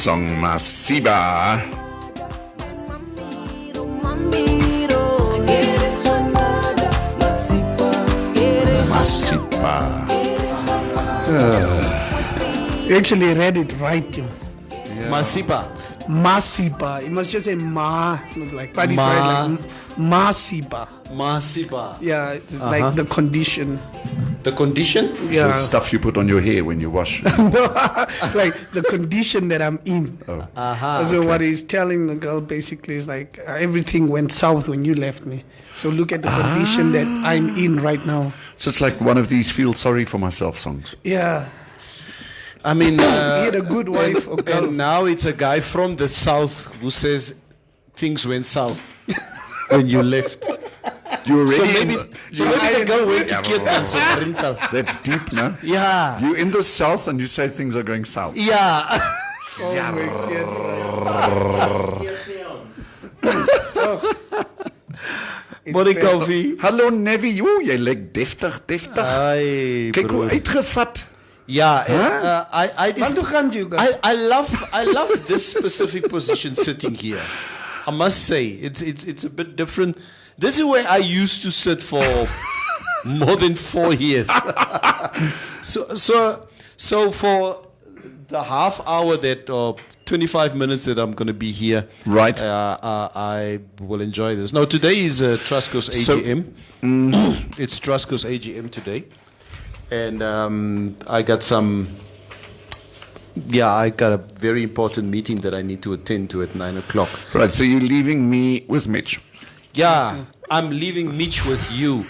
Song Masiba. Masiba. You actually read it right, you. Yeah. Masiba. Masiba. You must just say ma, not like, but it's right like Masiba. Masiba. Yeah, it's like the condition. The condition? Yeah. So it's stuff you put on your hair when you wash. No, like the condition that I'm in. Oh. So what he's telling the girl basically is like everything went south when you left me. So look at the condition that I'm in right now. So it's like one of these feel sorry for myself songs. Yeah. I mean, he had a good wife. And now it's a guy from the south who says things went south when you left. You already so maybe the girl went to get answer. That's deep, no? Yeah. You in the south and you say things are going south. Yeah. Oh my God. Morning coffee. Hallo Nevi. Oeh, jy lyk deftig. Ai, kyk hoe uitgevat. Yeah, I love this specific position sitting here. I must say it's a bit different. This is where I used to sit for more than 4 years. So for the half hour that 25 minutes that I'm going to be here, right? I will enjoy this. Now today is Trusco's AGM. It's Trusco's AGM today. And I got some Yeah, I got a very important meeting that I need to attend to at 9 o'clock. Right, so you're leaving me with Mitch. Yeah, I'm leaving Mitch with you.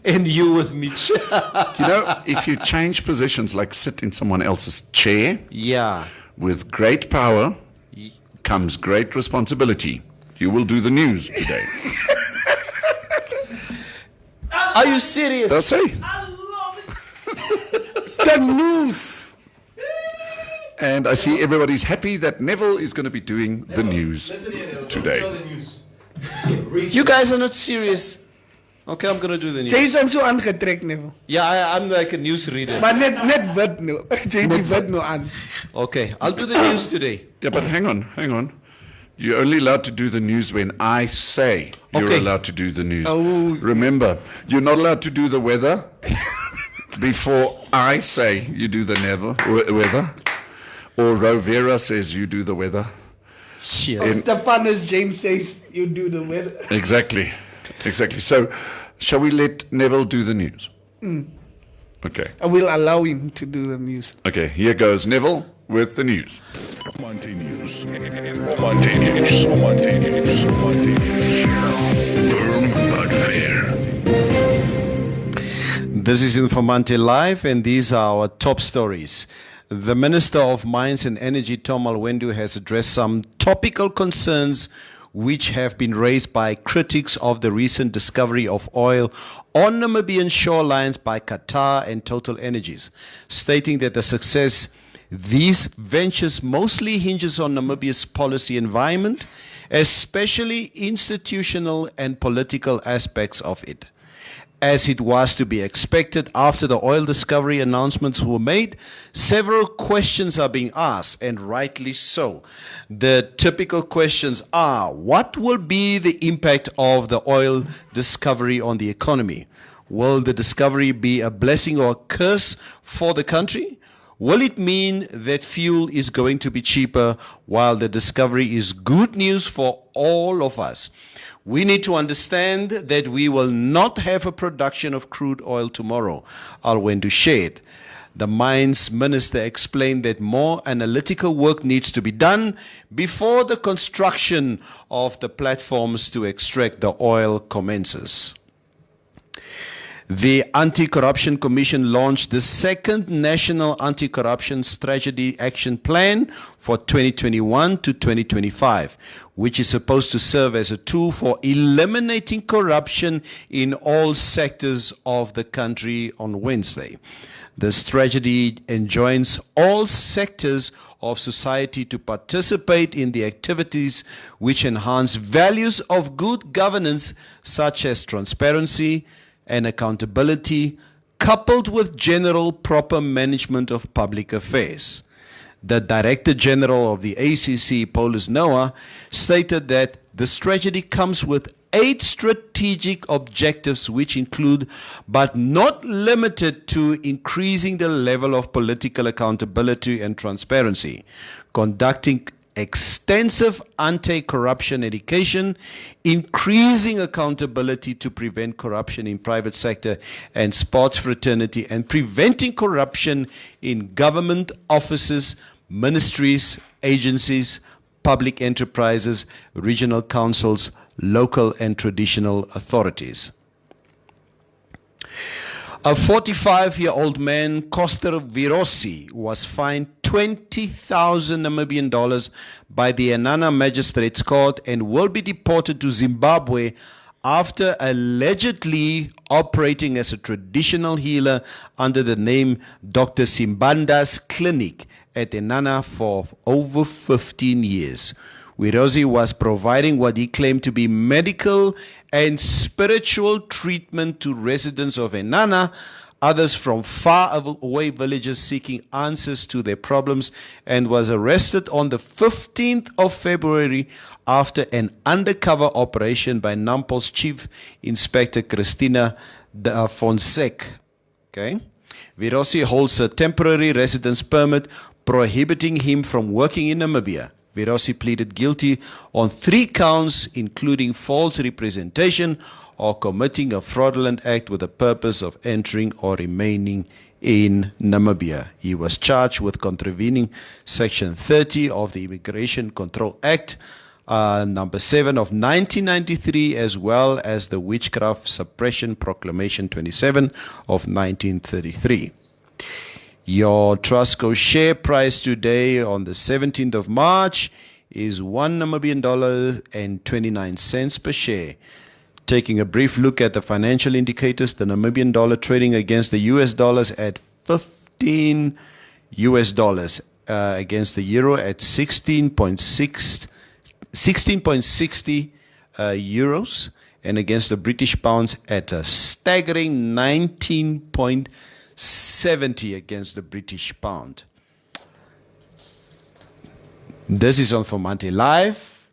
And you with Mitch. You know, if you change positions, like sit in someone else's chair, Yeah. with great power comes great responsibility. You will do the news today. Are you serious? That's it. The news. And I see everybody's happy that Neville is going to be doing the news today. You guys are not serious. Okay, I'm going to do the news. Jy is so aangetrek Neville. Yeah, I'm like a newsreader. Maar net wit nou. Jy die wit nou aan. Okay, I'll do the news today. Yeah, but hang on. You're only allowed to do the news when I say you're Okay. allowed to do the news. Oh. Remember, you're not allowed to do the weather before I say you do the weather. Or Rovera says you do the weather. Shit. Stephanus James says you do the weather. Exactly. So, shall we let Neville do the news? Okay. I will allow him to do the news. Okay, here goes Neville with the news. Informanté News. Informanté News. Informanté News. Informanté News. Firm but fair. This is Informanté Live, and these are our top stories. The Minister of Mines and Energy, Tom Alwendu, has addressed some topical concerns which have been raised by critics of the recent discovery of oil on Namibian shorelines by Qatar and Total Energies, stating that the success these ventures mostly hinges on Namibia's policy environment, especially institutional and political aspects of it. As it was to be expected after the oil discovery announcements were made, several questions are being asked, and rightly so. The typical questions are, what will be the impact of the oil discovery on the economy? Will the discovery be a blessing or a curse for the country? Will it mean that fuel is going to be cheaper while the discovery is good news for all of us? We need to understand that we will not have a production of crude oil tomorrow, Alwendu shared. The mines minister explained that more analytical work needs to be done before the construction of the platforms to extract the oil commences. The Anti-Corruption Commission launched the second National Anti-Corruption Strategy Action Plan for 2021 to 2025, which is supposed to serve as a tool for eliminating corruption in all sectors of the country on Wednesday. The strategy enjoins all sectors of society to participate in the activities which enhance values of good governance, such as transparency and accountability, coupled with general proper management of public affairs. The Director General of the ACC, Paulus Noah, stated that the strategy comes with 8 strategic objectives, which include, but not limited to, increasing the level of political accountability and transparency, conducting extensive anti-corruption education, increasing accountability to prevent corruption in private sector and sports fraternity, and preventing corruption in government offices, ministries, agencies, public enterprises, regional councils, local and traditional authorities. A 45-year-old man, Koster Virosi, was fined 20,000 Namibian dollars by the Enana Magistrates Court and will be deported to Zimbabwe after allegedly operating as a traditional healer under the name Dr. Simbanda's Clinic at Enana for over 15 years. Virosi was providing what he claimed to be medical and spiritual treatment to residents of Enana, others from far away villages seeking answers to their problems, and was arrested on the 15th of February after an undercover operation by Nampol's Chief Inspector Christina de Fonseca. Okay? Virosi holds a temporary residence permit prohibiting him from working in Namibia. Virosi pleaded guilty on 3 counts, including false representation or committing a fraudulent act with the purpose of entering or remaining in Namibia. He was charged with contravening Section 30 of the Immigration Control Act, number 7 of 1993, as well as the Witchcraft Suppression Proclamation 27 of 1933. Your Trustco share price today on the 17th of March is $1.29 per share. Taking a brief look at the financial indicators, the Namibian dollar trading against the US dollars at 15 US dollars, against the euro at 16.60 euros, and against the British pounds at a staggering 19.70 against the British pound. This is Informanté Live,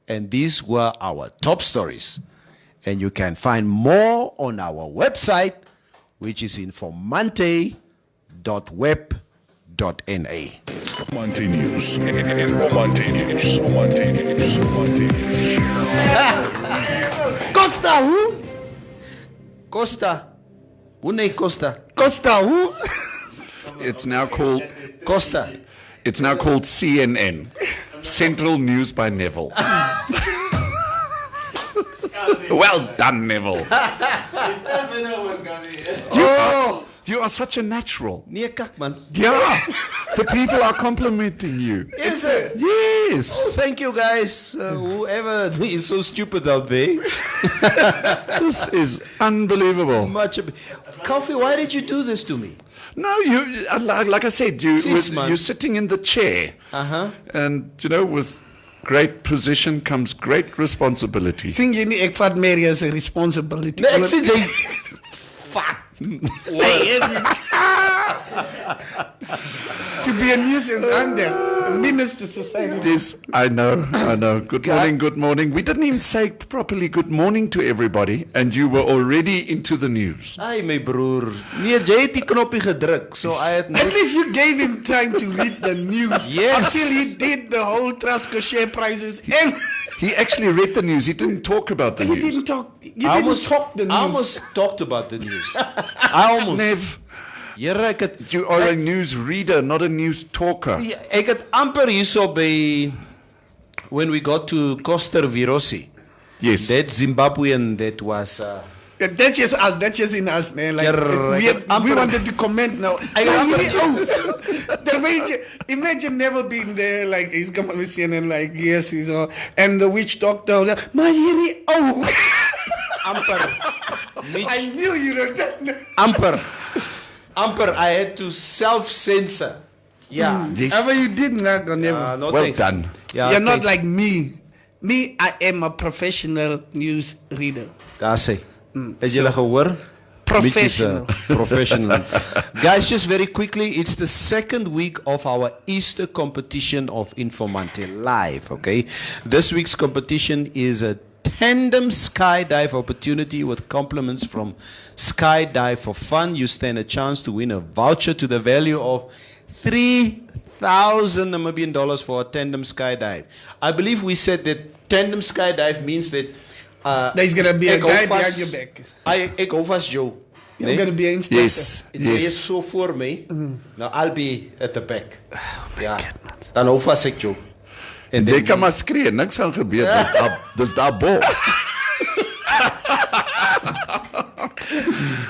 and these were our top stories. And you can find more on our website, which is informante.web.na. Informanté News. Informanté News. Informanté News. Informanté News. Costa who? Costa. Une Costa. Costa who? It's now called Costa. It's now called CNN, Central News by Neville. Well done, Neville. You are such a natural. Nee, kak man. Yeah, the people are complimenting you. Is it? Yes, Thank you guys, whoever is so stupid out there. this is unbelievable. Coffee, why did you do this to me? No, you like I said, Sis, man. you're sitting in the chair, and with great position comes great responsibility. Sing jy nie ek vat Mary as 'n responsibility. Nee, ek sê jy fuck. To be a nuisance, I'm there. A menace to society. Yes, I know. Good morning. We didn't even say properly good morning to everybody, and you were already into the news. Ai my broer. Nee, jy het die knoppie gedruk, so I had At least you gave him time to read the news. Yes. Until he did the whole Trustco share prices and He actually read the news. He didn't talk about the he news. didn't talk. You didn't talk the news. I almost talked about the news. I almost. Nev, Here ek het you are a news reader, not a news talker. ek het amper hierso by when we got to Costa Virosi. Yes. That Zimbabwean that was That's just us. That's just in us, man. Like we wanted to comment now. Imagine never being there. Like he's coming with CNN. Like yes, he's all, and the witch doctor. Like, my hiri, oh, amper. I knew you were that. Amper. I had to self-censor. Yeah. Yes. Ever you did not never. No, Well thanks. done. Yeah, You're not thanks. like me. Me, I am a professional news reader. Daar sê. Het julle gehoor? Professional. Mitch is a professional. Guys, just very quickly, it's the second week of our Easter competition of Informanté Live, okay? This week's competition is a tandem skydive opportunity with compliments from Skydive for Fun. You stand a chance to win a voucher to the value of 3,000 Namibian dollars for a tandem skydive. I believe we said that tandem skydive means that There's gonna be a ek hou guy vas- behind your back. Ek hou vas jou. You're gonna be an instructor. Yes. Jy is Yes. so voor my. Now I'll be at the back. Ja. Dan hou vas ek jou. En Jy kan maar skree, niks gaan gebeur. Dis daar bo.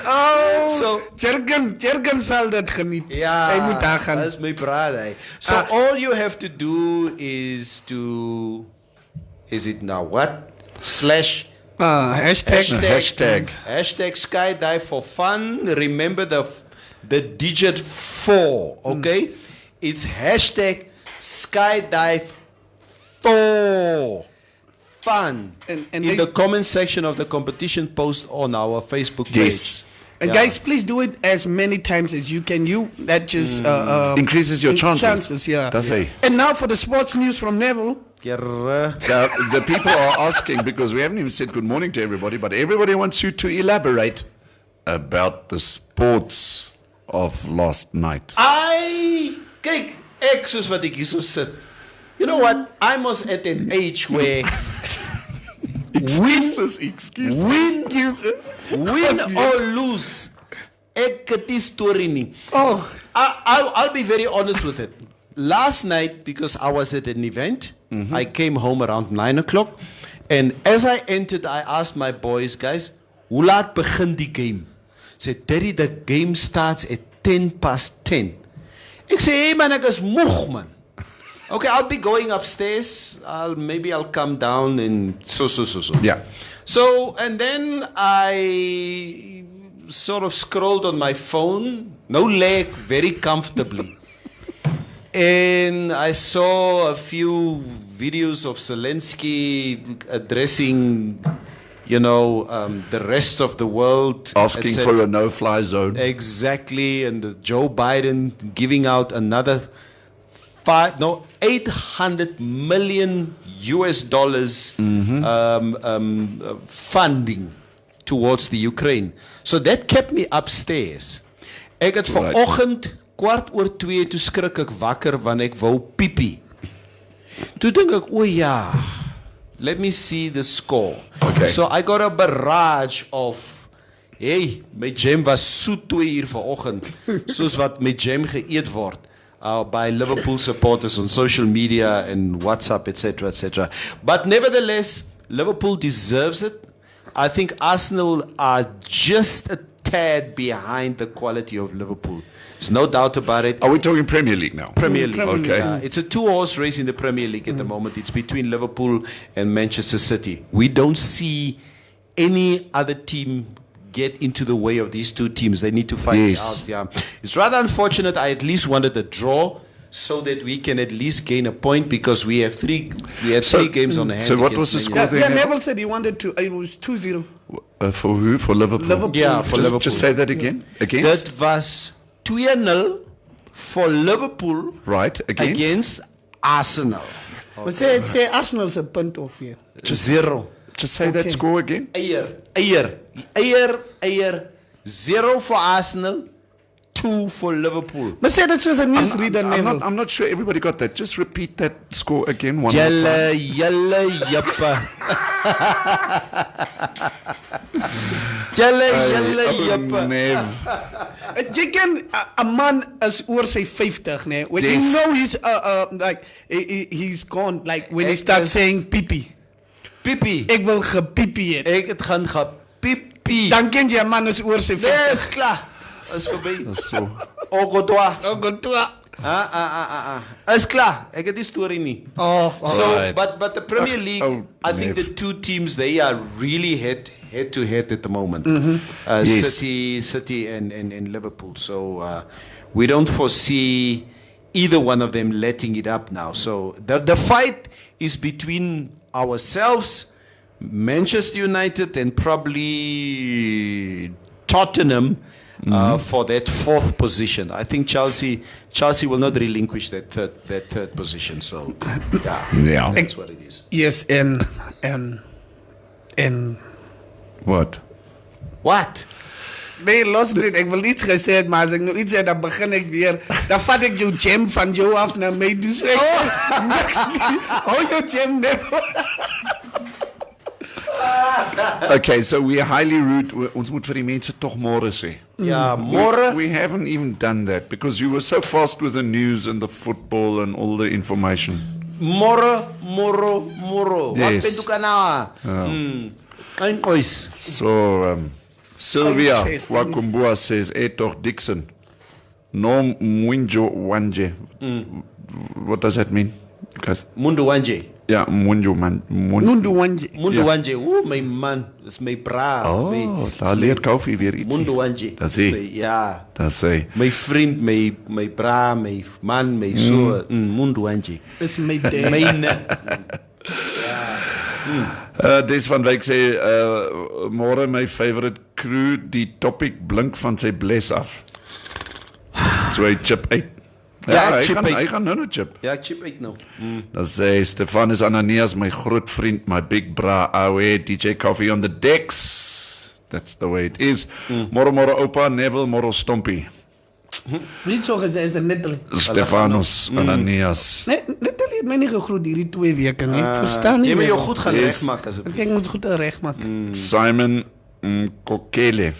Oh, So- Jergen sal dit geniet. Ja, Hy moet daar gaan. That's my brother. So all you have to do is to, is it now what? Slash Hashtag. Hashtag skydive for fun. Remember the digit 4, okay? It's hashtag skydive 4 fun. And in they- the comment section of the competition post on our Facebook page. Yes. And Yeah. guys, please do it as many times as you can. That just Increases your chances. Yeah. That's it. And now for the sports news from Neville. The people are asking, because we haven't even said good morning to everybody, but everybody wants you to elaborate about the sports of last night. Kyk, ek soos wat ek hier so sit. You know what? I'm almost at an age where Excuses. win or lose, Ek het die story nie. Oh, I'll be very honest with it. Last night, because I was at an event, I came home around 9 o'clock. And as I entered, I asked my boys, guys, hoe laat begin die game? Said, Daddy, the game starts at 10:10. Ek sê, hey man, ek is moeg, man. Okay, I'll be going upstairs. Maybe I'll come down and so. Yeah. So, and then I sort of scrolled on my phone, no lag, very comfortably. And I saw a few videos of Zelensky addressing, the rest of the world. Asking etc. for a no-fly zone. Exactly, and Joe Biden giving out another $800 million US dollars funding towards the Ukraine. So that kept me upstairs. Ek het vanoggend 1:15 toe skrik ek wakker want ek wou piepie. Toe dink ek, o ja, let me see the score. Okay. So I got a barrage of, hey, my jam was soet 2 uur vanoggend, soos wat my jam geëet word. By Liverpool supporters on social media and WhatsApp, etc. But nevertheless, Liverpool deserves it. I think Arsenal are just a tad behind the quality of Liverpool. There's no doubt about it. Are we talking Premier League now? Premier League. Okay. It's a 2-horse race in the Premier League at the moment. It's between Liverpool and Manchester City. We don't see any other team get into the way of these two teams. They need to fight it out. Yeah, it's rather unfortunate. I at least wanted a draw so that we can at least gain a point because we had three games on hand. So what was the score yeah, there? yeah, Neville said he wanted to. It was 2-0. For who? For Liverpool? Liverpool. Yeah, for Liverpool. Just say that again. Against? That was 2-0 for Liverpool Right. against Arsenal. But say Arsenal's a punt off here. Just 0. Just say that score again. Eier. 0 for Arsenal, 2 for Liverpool. But say that was a newsreader, Neville. I'm not sure everybody got that. Just repeat that score again one more Jelle, time. juppa. Jelle, juppa. Nev. Jy ken a man is oor sy 50, né? When Yes. you know he's like he's gone, like when he starts saying pipi. Pipi. Ek wil gepiepie het. Ek het gaan gepiepie. Dan ken jy 'n man is oor sy 50. Dis klaar. Is verby. Dis so. Ogotoa. Ogotoa. Is klaar. Ek het die storie nie. Oh, So, Alright. but the Premier League, I think the two teams, they are really head to head at the moment. Yes. City and Liverpool. So we don't foresee either one of them letting it up now. So the fight is between ourselves, Manchester United, and probably Tottenham. For that 4th position, I think Chelsea will not relinquish that third position. So, Yeah. that's what it is. yes, and What? What? nee, los dit. Ek wil iets gesê het, maar as ek nou iets sê, dan begin ek weer. Dan vat ek jou jam van jou af na my. Dus ek niks nie. Hou jou jam net. Okay, so we highly root. Ons moet vir die mense tog môre sê. Ja, môre. We haven't even done that because you were so fast with the news and the football and all the information. Moro. Wat Yes. pentu ka na? Ein ois. So, Sylvia Interesting. Wakumbua says, Etoch Dixon, no Mwinjo Wanje. What does that mean, guys? Mundu wanje. Yeah, Mwinjo man. Nundu wanje. Mundu wanje. My man. Dis my bra. Oh, daar leer Koffie weer iets. Mundu wanje. Dat sê. Ja. Dat sê. My vriend, my bra, my man, my so. Mundu wanje. Dis my day. Myne. Des van Wyk sê, môre my favorite crew, die topic blink van sy bles af. So hy chip uit. Ja, hy chip gaan, uit. hy gaan nou chip. Ja, chip uit nou. Dan sê Stefanus Ananias, my groot vriend, my big bra, ouwe, DJ Coffee on the decks. That's the way it is. Môre oupa, Neville, môre Stompie. Wie het so gesê is 'n nettelie. Stefanus Ananias. Nee, nettelie het my nie gegroet hierdie 2 weke nie. Ek verstaan nie. Jy moet jou meer. goed gaan Yes. regmaak asseblief. Ek moet goed regmaak. Simon Kokele.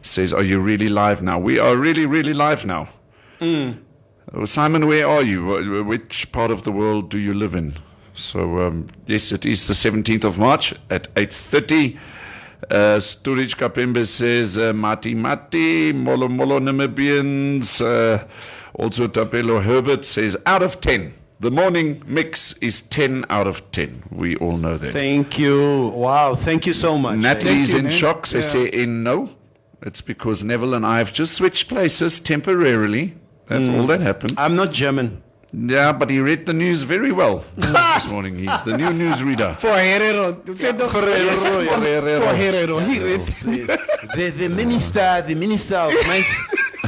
says, are you really live now? We are really, really live now. Simon, where are you? Which part of the world do you live in? So, yes, it is the 17th of March at 8:30. Sturridge Kapembe says, Mati Mati, Molo Molo Namibians. Also, Tapelo Herbert says, out of 10. The morning mix is 10 out of 10. We all know that. Thank you. Wow, thank you so much. Natalie's in man. shock. They say, no. It's because Neville and I have just switched places temporarily. That's all that happened. I'm not German. Yeah, but he read the news very well this morning. He's the new newsreader. For Herrero. Say toch for Herrero. Hier is. The minister of mines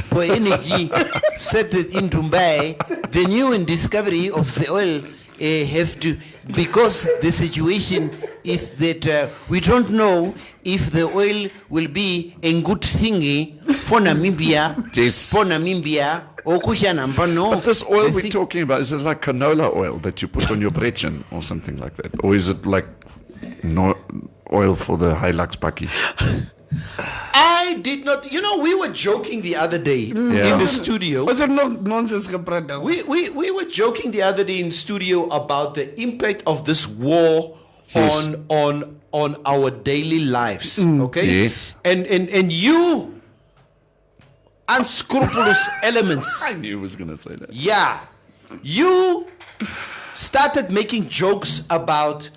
for energy said that in Dubai, the new discovery of the oil have to, because the situation is that we don't know if the oil will be a good thingy for Namibia. Yes. For Namibia. But this oil we're talking about, is it like canola oil that you put on your bretchen or something like that? Or is it like oil for the Hilux bakkie? I did not. We were joking the other day in the studio. Was er nog nonsens gepraat dan? We were joking the other day in studio about the impact of this war Yes. on our daily lives. Okay. Yes. And you unscrupulous elements. I knew he was going to say that. Yeah. You started making jokes about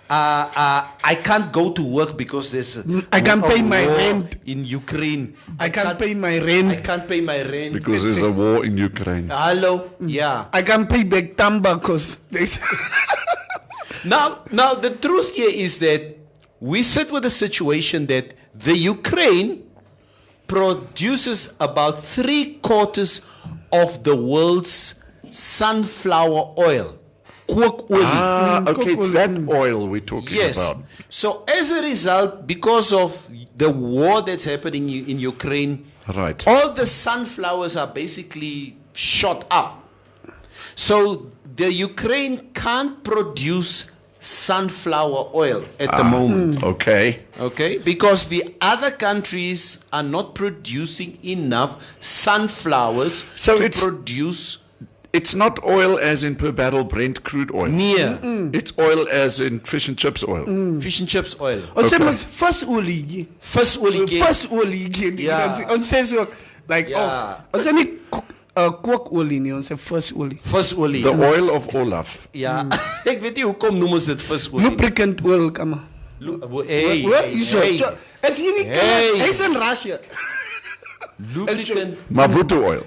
I can't go to work because there's I can't pay my war rent. in Ukraine. I can't pay my I rent. can't pay my rent. Because there's a war in Ukraine. Hello. Yeah. I can't pay back tamba because Now the truth here is that we sit with a situation that the Ukraine produces about 3/4 of the world's sunflower oil. Okay, it's that oil we're talking Yes. about. So as a result, because of the war that's happening in Ukraine, Right. all the sunflowers are basically shot up. So the Ukraine can't produce sunflower oil at the moment. Okay. Okay, because the other countries are not producing enough sunflowers So to it's- produce It's not oil as in per barrel Brent crude oil. near It's oil as in fish and chips oil. fish and chips oil. ons sê Okay. mos visolie. Visolie. Visolie. Ja. Ons sê so like Ja. ons sê nie kookolie nie, ons sê visolie. Visolie. The oil of Olaf. Ja, ek weet nie hoekom noem ons dit visolie. Lubricant oil, come on. Hey, Wat hey, is so? hey. Is hier nie Hey. Hy's in Russia. Lubricant. Mavuto oil.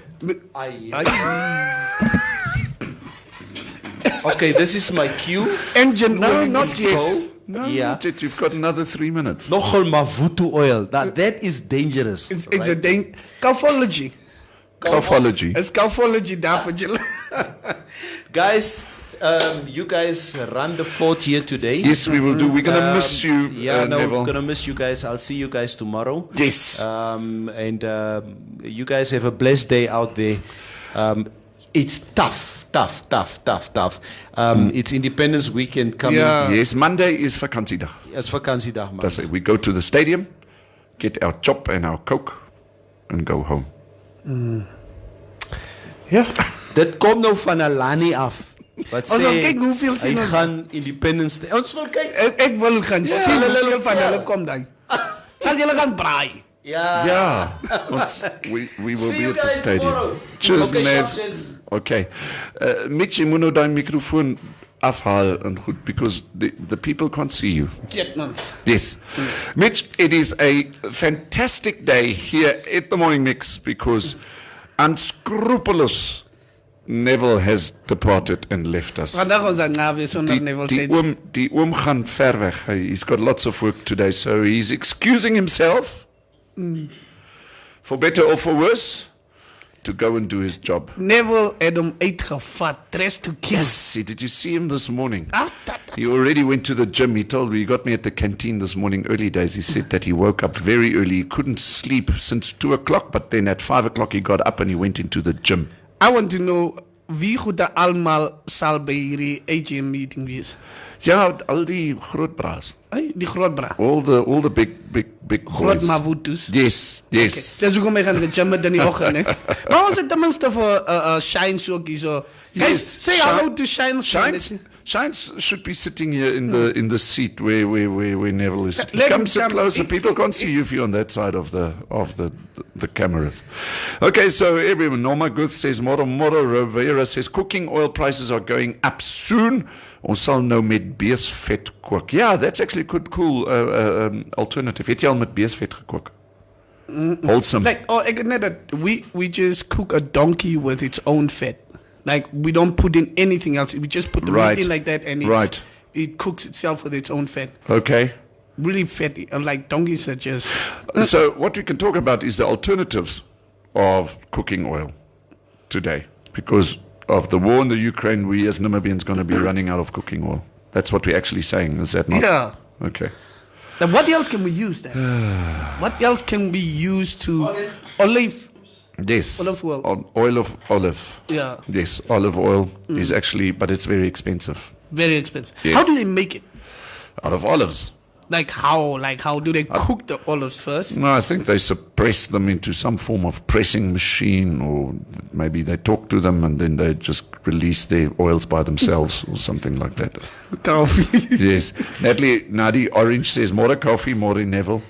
Okay, this is my cue. Engine No, oil. not yet. Go. No, Yeah. not yet. You've got another 3 minutes. Nogal Mavuto oil. That is dangerous. It's a thing. Caufology. Caufology. It's caufology daar vir julle. Guys, you guys run the fort here today. Yes, we will do. We're going to miss you, Yeah, no, Neville. we're gonna miss you guys. I'll see you guys tomorrow. Yes. And you guys have a blessed day out there. It's tough. It's Independence Weekend coming. Yeah. Yes, Monday is vakansiedag. As vakansiedag, man. That's it. We go to the stadium, get our chop and our coke, and go home. Ja. Dit kom nou van Alani af. Wat Ons sê wil kyk hoeveel hy sien ons. gaan Independence Day. Ons wil kyk. Ek wil gaan sien hoeveel van hulle kom daai. Sal julle gaan braai? Ja. Yeah. we will See be you at the guys stadium. tomorrow. Cheers, Okay, Nev. Shafts. Okay. Mitch, jy moet nou daai mikrofoon afhaal en goed, because the people can't see you. Ketmans. Yes. Mitch, it is a fantastic day here at the Morning Mix because unscrupulous Neville has departed and left us. Vandag ons aan nawe sonder Neville sê. Die oom gaan ver weg. He's got lots of work today, so he's excusing himself, for better or for worse, to go and do his job. Neville het hom uitgevat, dress to kill. Yes, did you see him this morning? Ah, dat. He already went to the gym. He told me, he got me at the canteen this morning, early days. He said that he woke up very early. He couldn't sleep since 2 o'clock, but then at 5 o'clock he got up and he went into the gym. I want to know wie goed almal sal by hierdie AGM meeting wees. Ja, al die groot braas. Hey, die groot bra. All the big big Groot boys. mavutus. Yes, yes. Dis hoekom ek gaan gym met in die oggend, hè. Maar ons het ten minste vir Shine so hier so. Guys, Yes, say hello to Shine. Shines should be sitting here in the seat where Neville is. Let him Come sit come. closer. People can't see you if you're on that side of the cameras. Okay, so everyone. Norma Guth says Moro Rovera says cooking oil prices are going up soon. Ons sal nou met beesvet kook. Yeah, that's actually a good, cool alternative. Het jy al met beesvet gekook? Wholesome. Like, ek net dat we just cook a donkey with its own fat. Like, we don't put in anything else. We just put the Right. meat in like that, and it cooks itself with its own fat. Okay. Really fatty. Like, donkeys are just... So what we can talk about is the alternatives of cooking oil today. Because of the war in the Ukraine, we as Namibians going to be running out of cooking oil. That's what we're actually saying, is that not? Yeah. Okay. Now, what else can we use then? What else can we use to... Olive. Yes. Olive oil. Oil of olive. Yeah. Yes, olive oil is actually, but it's very expensive. Very expensive. Yes. How do they make it? Out of olives. Like how do they cook the olives first? No, I think they suppress them into some form of pressing machine, or maybe they talk to them and then they just release their oils by themselves or something like that. Coffee. Yes. Nadi Orange says, more coffee, more Neville.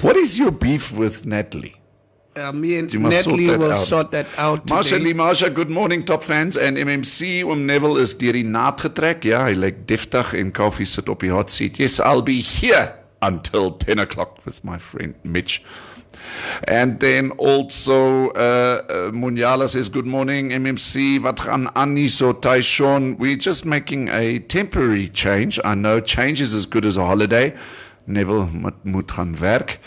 What is your beef with Natalie? Me and You must sort Natalie that will out. sort that out Marsha today. Marsha, good morning top fans. En MMC Neville is deur die naad getrek. Ja, hy lyk deftig en koffie sit op die hot seat. Yes, I'll be here until 10 o'clock with my friend Mitch. And then also Munyala says, good morning MMC, wat gaan aan nie so Taishon? We're just making a temporary change. I know change is as good as a holiday. Neville moet gaan werk.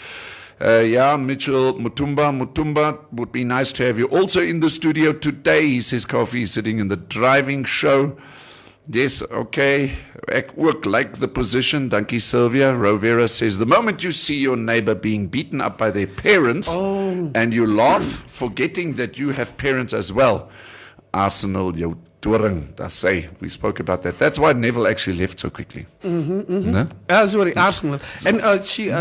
Yeah, Mitchell Mutumba, would be nice to have you also in the studio today. He says coffee is sitting in the driving show. Yes, okay. Ek ook like the position. Dankie Sylvia. Rovera says, the moment you see your neighbor being beaten up by their parents and you laugh, forgetting that you have parents as well. Arsenal, jou doring, that's say. We spoke about that. That's why Neville actually left so quickly. No? Sorry, Arsenal. And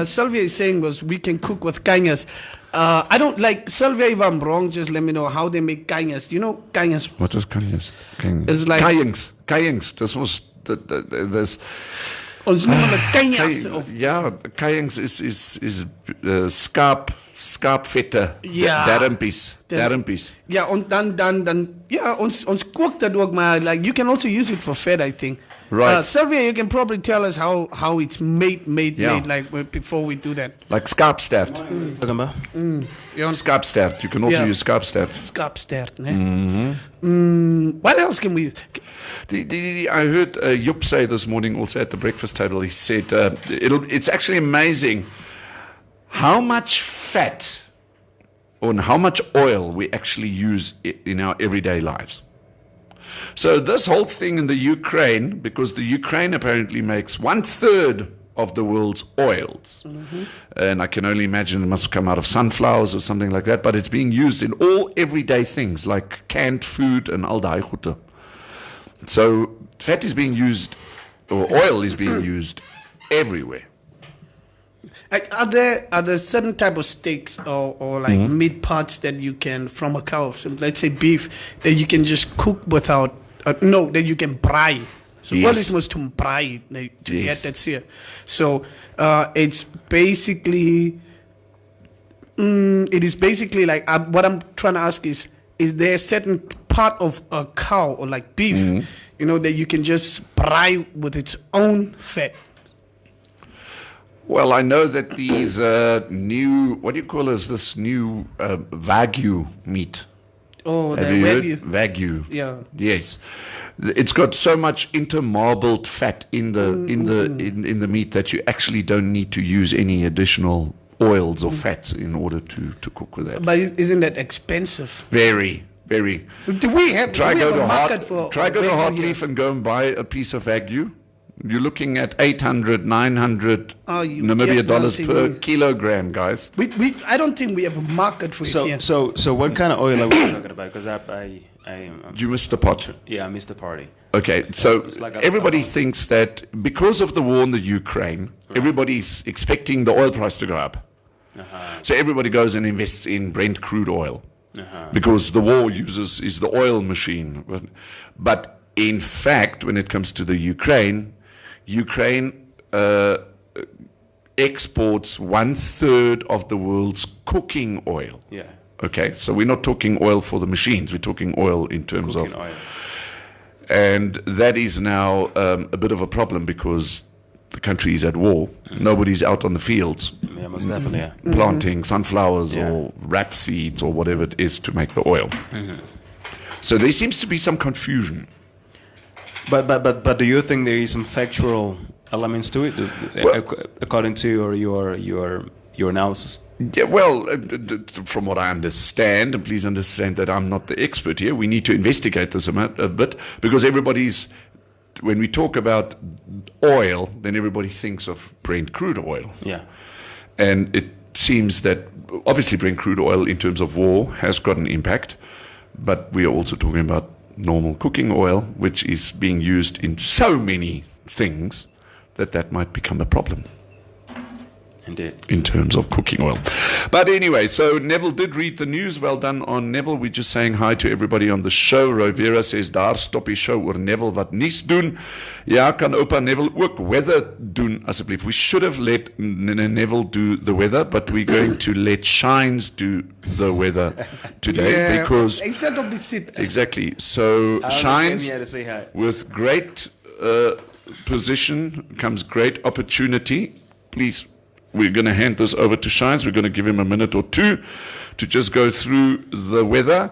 Sylvia is saying we can cook with kanyas. I don't like, Sylvia, if I'm wrong, just let me know how they make kanyas. You know kanyas? What is kanyas? It's like... Kayings. This was there's Ons noem hulle kanyas. ja, kayings is skaapvette. Ja. Darmpies. Ja, en dan ja, ons kook dat ook, maar like you can also use it for fat, I think. Right. Sylvia, you can probably tell us how it's made like before we do that. Like skaapstert. Ja, Skaapstert. You can also Yeah. use skaapstert. Skaapstert, né? What else can we use? I heard Joep say this morning also at the breakfast table, he said it's actually amazing how much fat or how much oil we actually use in our everyday lives. So this whole thing in the Ukraine, because the Ukraine apparently makes 1/3 of the world's oils. And I can only imagine it must come out of sunflowers or something like that, but it's being used in all everyday things like canned food and al daai goede. So fat is being used, or oil is being used everywhere. Like, are there certain type of steaks or like meat parts that you can, from a cow, so let's say beef, that you can just cook without, that you can braai? So Yes. what is most to braai to Yes. get that here? So it's basically, it is basically like, what I'm trying to ask is there a certain part of a cow or like beef, that you can just braai with its own fat? Well, I know that these new, what do you call this new Wagyu meat? Oh, the Have you heard? Wagyu. Wagyu. Yeah. Yes. It's got so much intermarbled fat in the meat that you actually don't need to use any additional oils or fats in order to cook with that. But isn't that expensive? Very, very. Do we have, Try do we go have to a market for Wagyu here? Heartleaf and go and buy a piece of Wagyu. You're looking at 800, 900 you Namibia get dollars nothing. per kilogram, guys. I don't think we have a market for it here. So what kind of oil are we talking about? Because I You missed the pot. Yeah, I missed the party. Okay, so It's like everybody thinks that because of the war in the Ukraine, everybody's expecting the oil price to go up. So everybody goes and invests in Brent crude oil because the war is the oil machine. But in fact, when it comes to the Ukraine exports 1/3 of the world's cooking oil. Yeah. Okay, so we're not talking oil for the machines, we're talking oil in terms Cooking of... oil. And that is now a bit of a problem because the country is at war. Nobody's out on the fields Yeah, most definitely. Yeah. planting sunflowers Yeah. or rapeseeds or whatever it is to make the oil. So there seems to be some confusion. But do you think there is some factual elements to it, according to your analysis? Yeah, well, from what I understand, and please understand that I'm not the expert here, we need to investigate this a bit because when we talk about oil, then everybody thinks of Brent crude oil. Yeah. And it seems that obviously Brent crude oil in terms of war has got an impact, but we are also talking about normal cooking oil, which is being used in so many things that might become a problem. Indeed. In terms of cooking oil. But anyway, so Neville did read the news. Well done on Neville. We're just saying hi to everybody on the show. Rovera says, daar stop die show oor Neville wat nies doen. Ja, kan opa Neville ook weather doen, asseblief. We should have let Neville do the weather, but we're going to let Shines do the weather today because... Instead of the sit. Exactly. So Shines, Came here to say hi. with great position comes great opportunity. Please, we're going to hand this over to Shines. We're going to give him a minute or two to just go through the weather,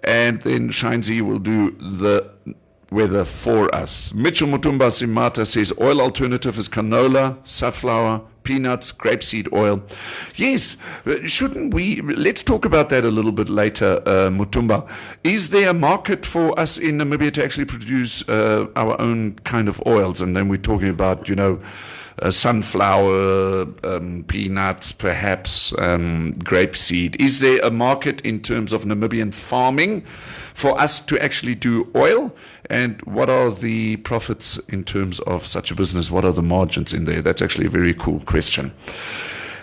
and then Shinesy will do the weather for us. Mitchell Mutumba Simata says oil alternative is canola, safflower, peanuts, grapeseed oil. Yes, shouldn't we? Let's talk about that a little bit later, Mutumba. Is there a market for us in Namibia to actually produce our own kind of oils? And then we're talking about, sunflower, peanuts, perhaps grapeseed. Is there a market in terms of Namibian farming for us to actually do oil? And what are the profits in terms of such a business? What are the margins in there? That's actually a very cool question.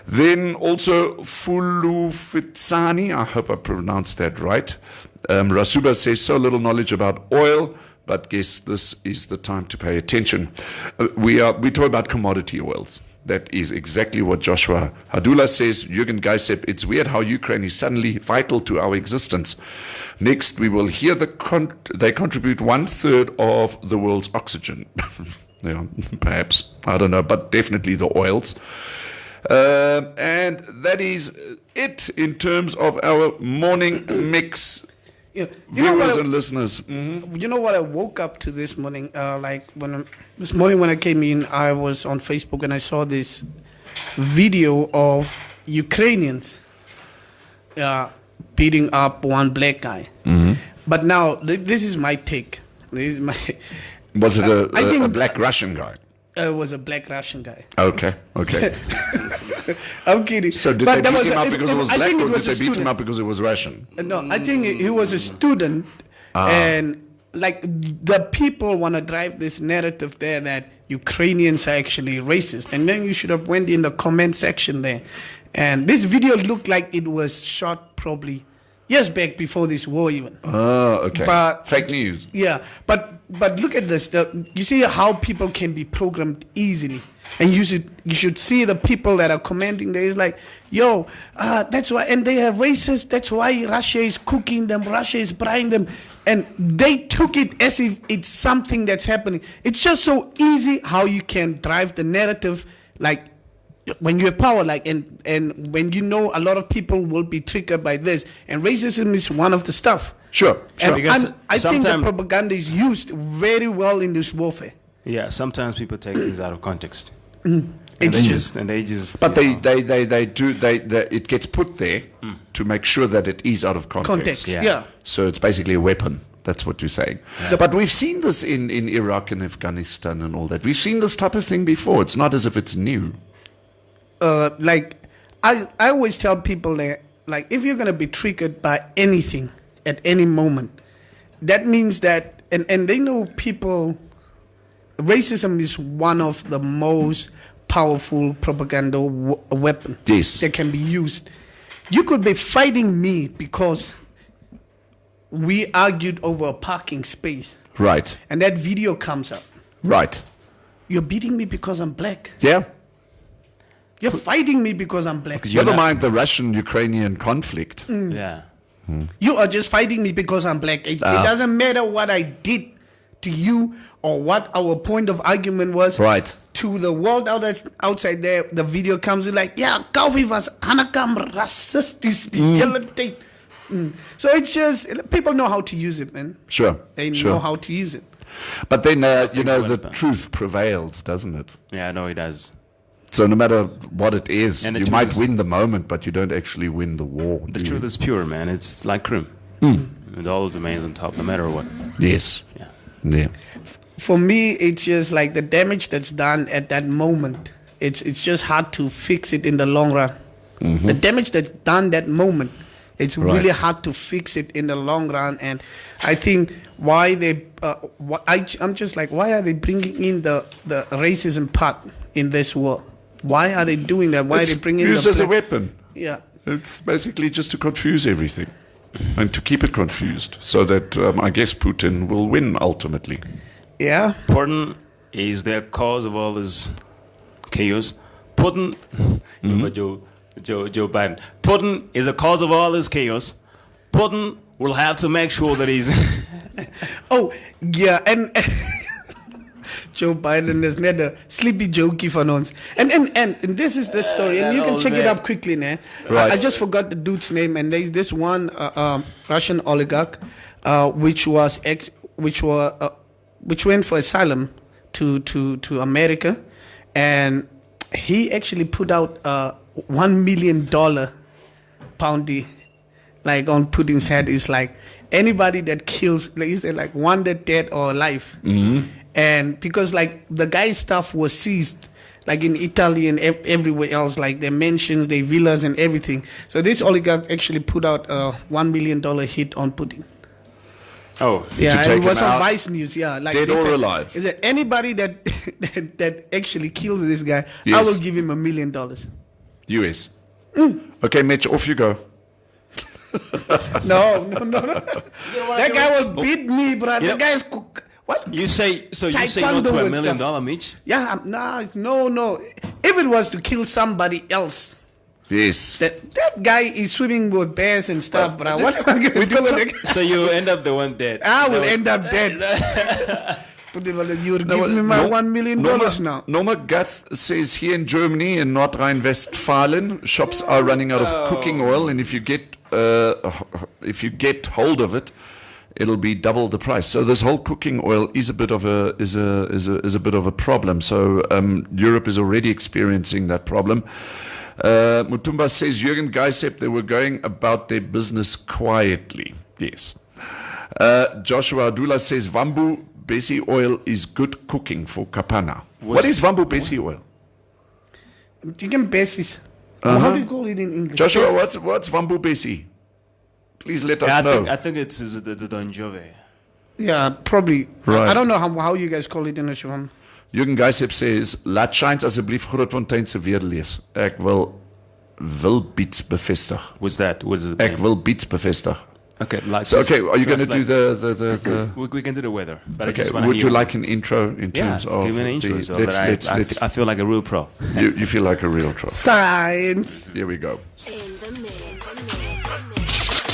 Then also Fulufitsani, I hope I pronounced that right. Rasuba says, so little knowledge about oil, but guess this is the time to pay attention. We talk about commodity oils. That is exactly what Joshua Hadula says. Jürgen Geisep, it's weird how Ukraine is suddenly vital to our existence. Next, we will hear they contribute 1/3 of the world's oxygen. Yeah, perhaps, I don't know, but definitely the oils. And that is it in terms of our morning mix. Viewers and listeners. Mm-hmm. You know what I woke up to this morning? This morning when I came in, I was on Facebook and I saw this video of Ukrainians beating up one black guy. Mm-hmm. But now this is my take. This is my. Was it a black Russian guy? It was a black Russian guy. Okay. I'm kidding. So did they beat him up because it was black, or did they beat him up because it was Russian? No, I think he was a student, and like the people want to drive this narrative there that Ukrainians are actually racist, and then you should have went in the comment section there, and this video looked like it was shot probably years back before this war even. Oh, okay. But fake news. Yeah, but look at this. You see how people can be programmed easily. And you should see the people that are commenting there is like, yo, that's why, and they are racist. That's why Russia is cooking them. Russia is buying them. And they took it as if it's something that's happening. It's just so easy how you can drive the narrative, like when you have power, like, and when you know a lot of people will be triggered by this. And racism is one of the stuff. Sure. And I think the propaganda is used very well in this warfare. Yeah, sometimes people take things out of context. It's But it gets put there to make sure that it is out of context. Yeah. So it's basically a weapon. That's what you're saying. Yeah. But we've seen this in Iraq and Afghanistan and all that. We've seen this type of thing before. It's not as if it's new. Like I always tell people that, like, if you're gonna be triggered by anything at any moment, that means that, and they know people, racism is one of the most powerful propaganda weapon that can be used. You could be fighting me because we argued over a parking space. Right. And that video comes up. Right. You're beating me because I'm black. Yeah. You're fighting me because I'm black. Never mind the Russian-Ukrainian conflict. Yeah. You are just fighting me because I'm black. It doesn't matter what I did to you or what our point of argument was. Right. To the world outside there, the video comes in like, yeah, Kaufi was Hanakam racist. So it's just, people know how to use it, man. Sure. They know how to use it. But then, the truth prevails, doesn't it? Yeah, no, it does. So no matter what it is, And the you truth might is- win the moment, but you don't actually win the war. The do truth you? is pure, man. It's like cream. It all remains on top, no matter what. Yes. Yeah. Yeah. For me, it's just like the damage that's done at that moment. It's just hard to fix it in the long run. The damage that's done that moment, it's really hard to fix it in the long run. And I think why they, I'm just like, why are they bringing in the racism part in this war? Why are they doing that? Why It's are they bringing used the as a weapon. Yeah. It's basically just to confuse everything and to keep it confused so that I guess Putin will win ultimately. Yeah. Putin is the cause of all this chaos. Putin, Joe Biden. Putin is the cause of all this chaos. Putin will have to make sure that he's. Oh, yeah, and Joe Biden is net a sleepy jokey for ons. And this is the story, and you can check it up quickly, nah. Right. I just forgot the dude's name, and there's this one Russian oligarch, which went for asylum to America, and he actually put out $1 million bounty, like on Putin's head. Is like anybody that kills, like he said, like one that dead or alive. And because like the guy's stuff was seized, like in Italy and everywhere else, like their mansions, their villas and everything. So this oligarch actually put out a $1 million hit on Putin. Oh, Yeah, take it was him on out, Vice News. Yeah, like dead they or said, alive? Is there anybody that that actually kills this guy? I Yes. will give him $1 million. US. Okay, Mitch, off you go. No. That guy will beat me, bro. That guy is what? You say no to Taekwondo $1 and million, stuff. Mitch? Yeah, no. If it was to kill somebody else, Yes. that guy is swimming with bears and stuff, bro. What am I gonna do with that? So you end up the one dead. I will end up dead. But you're giving me my $1 million now. Norma Guth says here in Germany, in North Rhine-Westphalen, shops are running out of cooking oil, and if you get hold of it, it'll be double the price. So this whole cooking oil is a bit of a problem. So Europe is already experiencing that problem. Mutumba says Jürgen Geisep, they were going about their business quietly. Yes. Joshua Adula says Wambu Besi oil is good cooking for kapana. What is Wambu Besi oil? You can basis. How do you call it in English? Joshua, what's Wambu Besi? Please let us know. I think it's the Don Jove. Yeah, probably. Right. I don't know how you guys call it in English. Jürgen Geisep says, laat Shines asseblief Grootfontein se weer lees. Ek wil beats bevestig. What's that? What is it? Ek wil beats bevestig. Okay, like So, okay, are you going to do the We can do the weather. But I okay, just wanna would hear you like an intro in Yeah, terms of give me an intro. the, So let's, that let's, let's, I feel like a real pro. you feel like a real troll. Science. Here we go. In the mix.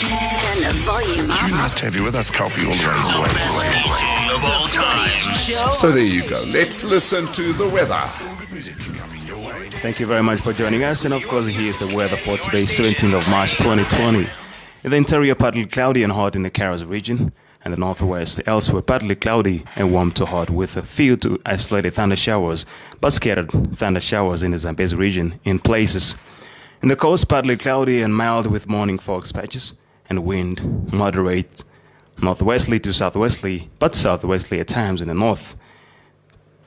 Turn the volume up. Nice to have you with us, Coffee, all the way. Of all time. So there you go. Let's listen to the weather. Thank you very much for joining us. And of course, here's the weather for today, 17th of March 2020. In the interior, partly cloudy and hot in the Karas region. And the northwest, elsewhere, partly cloudy and warm to hot with a few to isolated thunder showers, but scattered thunder showers in the Zambezi region in places. In the coast, partly cloudy and mild with morning fog patches and wind moderate northwesterly to southwesterly, but southwesterly at times in the north.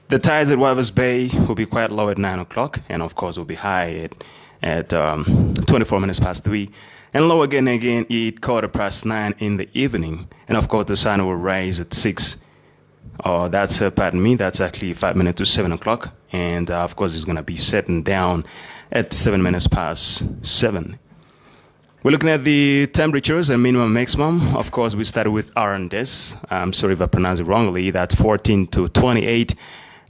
The tides at Walvis Bay will be quite low at 9 o'clock, and of course will be high at 24 minutes past 3. And low again at 9:15 in the evening. And of course, the sun will rise at 6. That's actually 5 minutes to 7 o'clock. And of course, it's going to be setting down at 7 minutes past 7. We're looking at the temperatures and minimum and maximum. Of course, we started with Arendse. I'm sorry if I pronounced it wrongly. That's 14 to 28.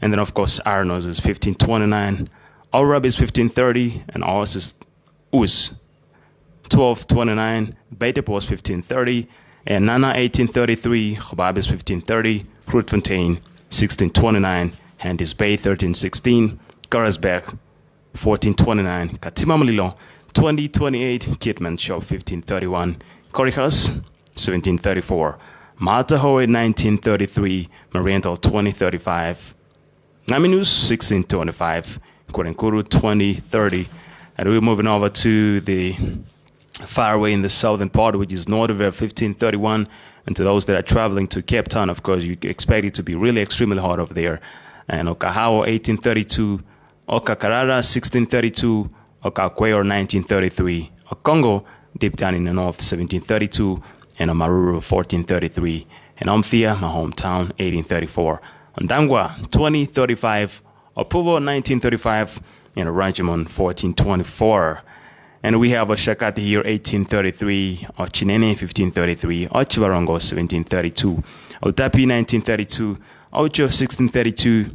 And then, of course, Arnos is 1529. Orab is 1530. And ours is 1229. Betep was 1530. And Nana 1833. Chobab is 1530. Grootfontein 1629. Handys Bay 1316. Karasberg 1429. Katima Mulilo 2028. Kitman Shop 1531. Corihas 1734. Matahoe 1933. Mariental 2035. Naminus 1625. Korenkuru 2030. And we're moving over to the far away in the southern part, which is Noordeville 1531. And to those that are traveling to Cape Town, of course, you expect it to be really extremely hot over there. And Okahawa 1832, Okakarara 1632, Okakweo 1933, Okongo deep down in the north 1732, and Omaruru 1433, and Omthia, my hometown, 1834. Ondangwa 2035, Opuvo 1935, and Ranjamon 1424. And we have Oshakati here 1833, Ochinene 1533, Ochibarongo 1732, Otapi 1932, Ocho 1632,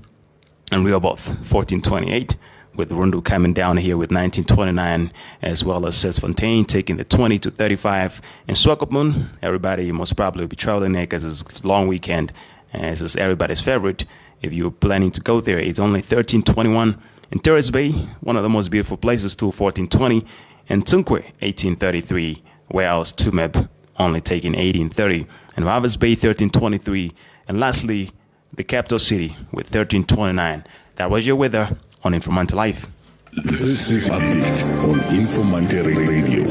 and we are both 1428, with Rundu coming down here with 1929, as well as Sesfontaine taking the 20 to 35, and Swakopmund, everybody most probably will be traveling there because it's a long weekend, as is everybody's favorite. If you're planning to go there, it's only 1321. In Terrace Bay, one of the most beautiful places, too, 1420, and Tsunkwe 1833, whereas Tumeb only taking 1830, and Ravas Bay 1323, and lastly, the capital city with 1329. That was your weather on Informanté Live. This is on Informanté Radio.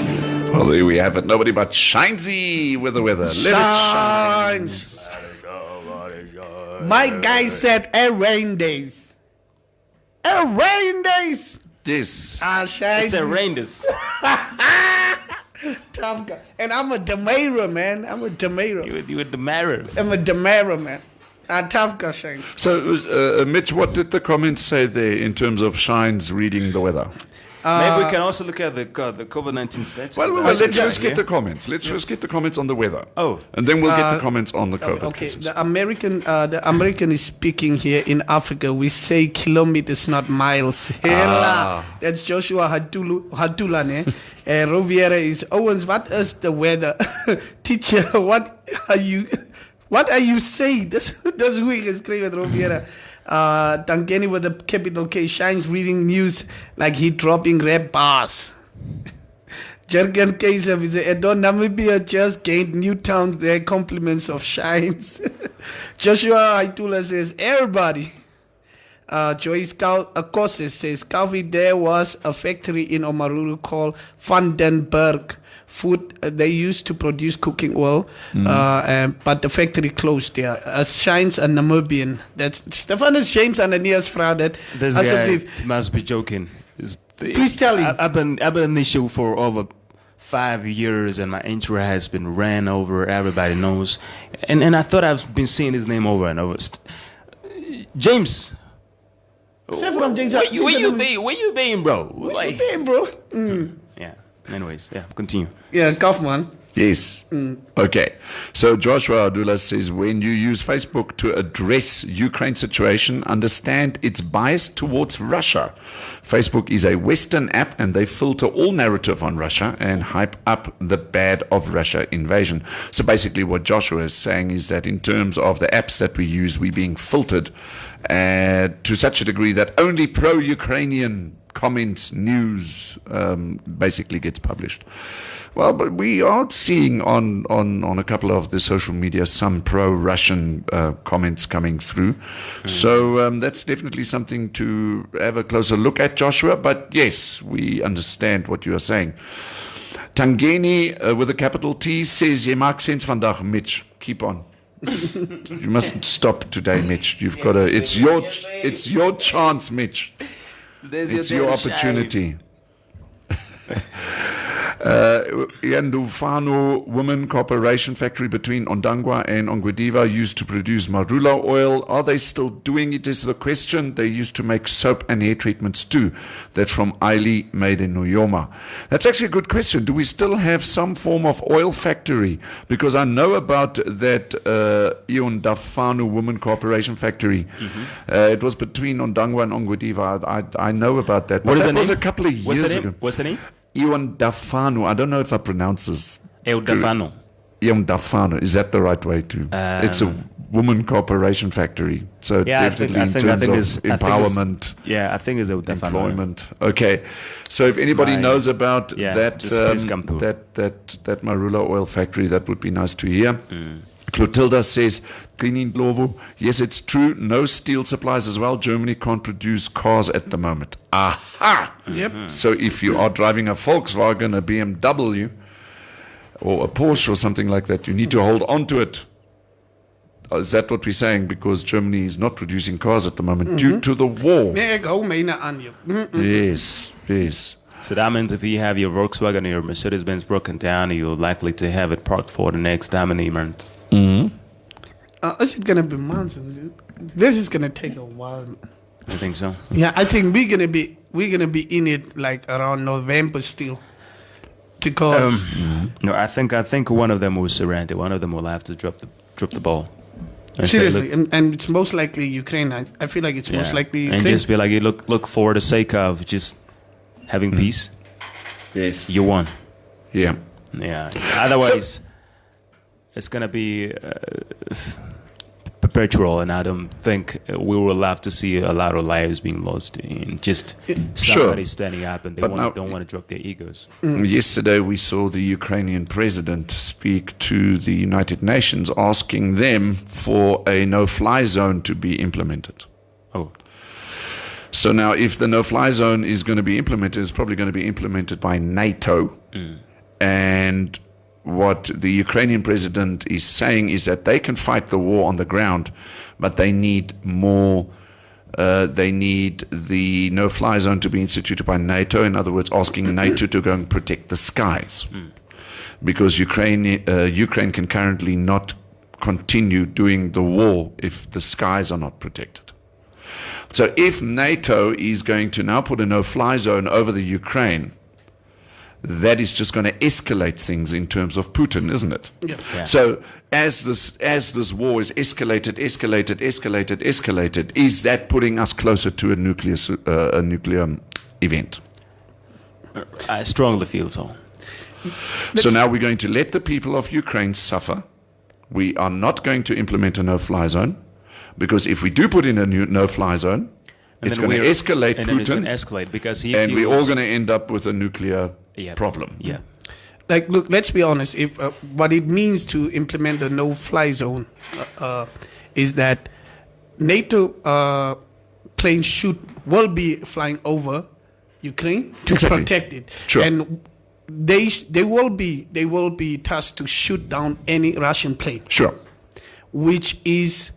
Well, there we have it. Nobody but Shinesy with the weather. Let it Shines. My guy said a rain days. A rain days. Yes. Shines. It's a reindeers. Tough guy. And I'm a Demera, man. I'm a Demera. You were the marrow. I'm a Demera, man. Tough guy, Shines. So, Mitch, what did the comments say there in terms of Shines reading the weather? Maybe we can also look at the COVID-19 stats. Well, let's first get the comments. Let's first get the comments on the weather. Oh. And then we'll get the comments on the COVID Okay, cases. the American is speaking here in Africa. We say kilometers, not miles. Hela. That's Joshua Hadulane. Roviera is Owens. What is the weather, teacher? What are you saying? That's who is screaming, Roviera. Tangeni with the capital K Shines reading news like he dropping rap bars. Jurgen Kaiser is Edon Namibia just gained new towns there. Compliments of Shines. Joshua Aitula says everybody. Joyce Akoses says coffee. There was a factory in Omaruru called Vandenberg. Food they used to produce cooking oil, but the factory closed there. Shines a Namibian. That's Stephanus James Ananias Fraud. This guy must be joking. Please tell him. I've been in this show for over 5 years, and my intro has been ran over. Everybody knows, and I thought I've been seeing his name over and over. James. From James. Where you been, bro? Where you been, bro? Yeah. Anyways, continue. Yeah, Kaufman. Yes. Okay. So Joshua Abdullah says, when you use Facebook to address Ukraine situation, understand its bias towards Russia. Facebook is a Western app and they filter all narrative on Russia and hype up the bad of Russia invasion. So basically what Joshua is saying is that in terms of the apps that we use, we're being filtered to such a degree that only pro-Ukrainian comments, news basically gets published. Well, but we are seeing on a couple of the social media some pro-Russian comments coming through. So that's definitely something to have a closer look at, Joshua. But yes, we understand what you are saying. Tangeni with a capital T says, "Jy maak sense vandag, Mitch. Keep on." You mustn't stop today, Mitch. You've got to. It's your chance, Mitch. It's your opportunity. Yandufano Women Cooperation Factory between Ondangwa and Ongwediva used to produce marula oil. Are they still doing it is the question. They used to make soap and hair treatments too. That's from Aili made in Nuyoma. That's actually a good question. Do we still have some form of oil factory? Because I know about that Yandufano Women Cooperation Factory. It was between Ondangwa and Ongwediva. I know about that. What is that the name? was a couple of years ago. What's the name? Yandufano. I don't know if I pronounce this. Eudafano. Yandufano. Is that the right way to? It's a woman cooperation factory. So definitely in terms of empowerment. I think it's Eudafano. Employment. Okay. So if anybody knows about that, just please come through. that marula oil factory, that would be nice to hear. Clotilda says, Cleaning Glovo, yes, it's true. No steel supplies as well. Germany can't produce cars at the moment. Aha! Yep. So if you are driving a Volkswagen, a BMW, or a Porsche or something like that, you need to hold on to it. Is that what we're saying? Because Germany is not producing cars at the moment due to the war. Yes, yes. So that means if you have your Volkswagen or your Mercedes-Benz broken down, you're likely to have it parked for the next Damini month. This is gonna be months. This is gonna take a while. I think so. Yeah, I think we're gonna be in it like around November still, because no, I think one of them will surrender. One of them will have to drop the ball. And seriously, say, look, and it's most likely Ukraine. I feel like it's most likely Ukraine. and just be like, look for the sake of just having peace. Yes. You won. Yeah. Yeah. Otherwise, it's gonna be perpetual, and I don't think we will have to see a lot of lives being lost in just somebody standing up and they don't want to drop their egos. Yesterday we saw the Ukrainian president speak to the United Nations asking them for a no-fly zone to be implemented. Oh. So now if the no-fly zone is going to be implemented, it's probably going to be implemented by NATO. And what the Ukrainian president is saying is that they can fight the war on the ground, but they need more. They need the no-fly zone to be instituted by NATO. In other words, asking NATO to go and protect the skies, because Ukraine can currently not continue doing the war if the skies are not protected. So if NATO is going to now put a no-fly zone over the Ukraine, that is just going to escalate things in terms of Putin, isn't it? Yeah. So as this war is escalated, is that putting us closer to a nuclear event? I strongly feel so. So now we're going to let the people of Ukraine suffer. We are not going to implement a no-fly zone, because if we do put in a no-fly zone, it's going to escalate and Putin, then it's going to escalate because we're all going to end up with a nuclear problem. Yeah. Like, look, let's be honest. If what it means to implement the no-fly zone is that NATO planes will be flying over Ukraine to protect it, and they will be tasked to shoot down any Russian plane. Sure. Which is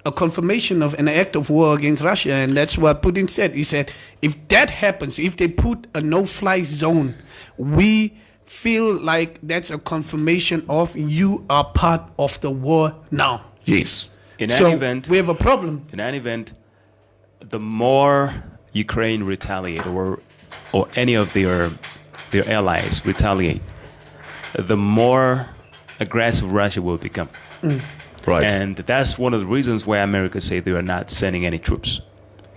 a confirmation of an act of war against Russia, and that's what Putin said. He said, if that happens, if they put a no-fly zone, we feel like that's a confirmation of you are part of the war now. Yes. In any event, we have a problem. In any event, the more Ukraine retaliate or any of their allies retaliate, the more aggressive Russia will become. Right. And that's one of the reasons why America say they are not sending any troops,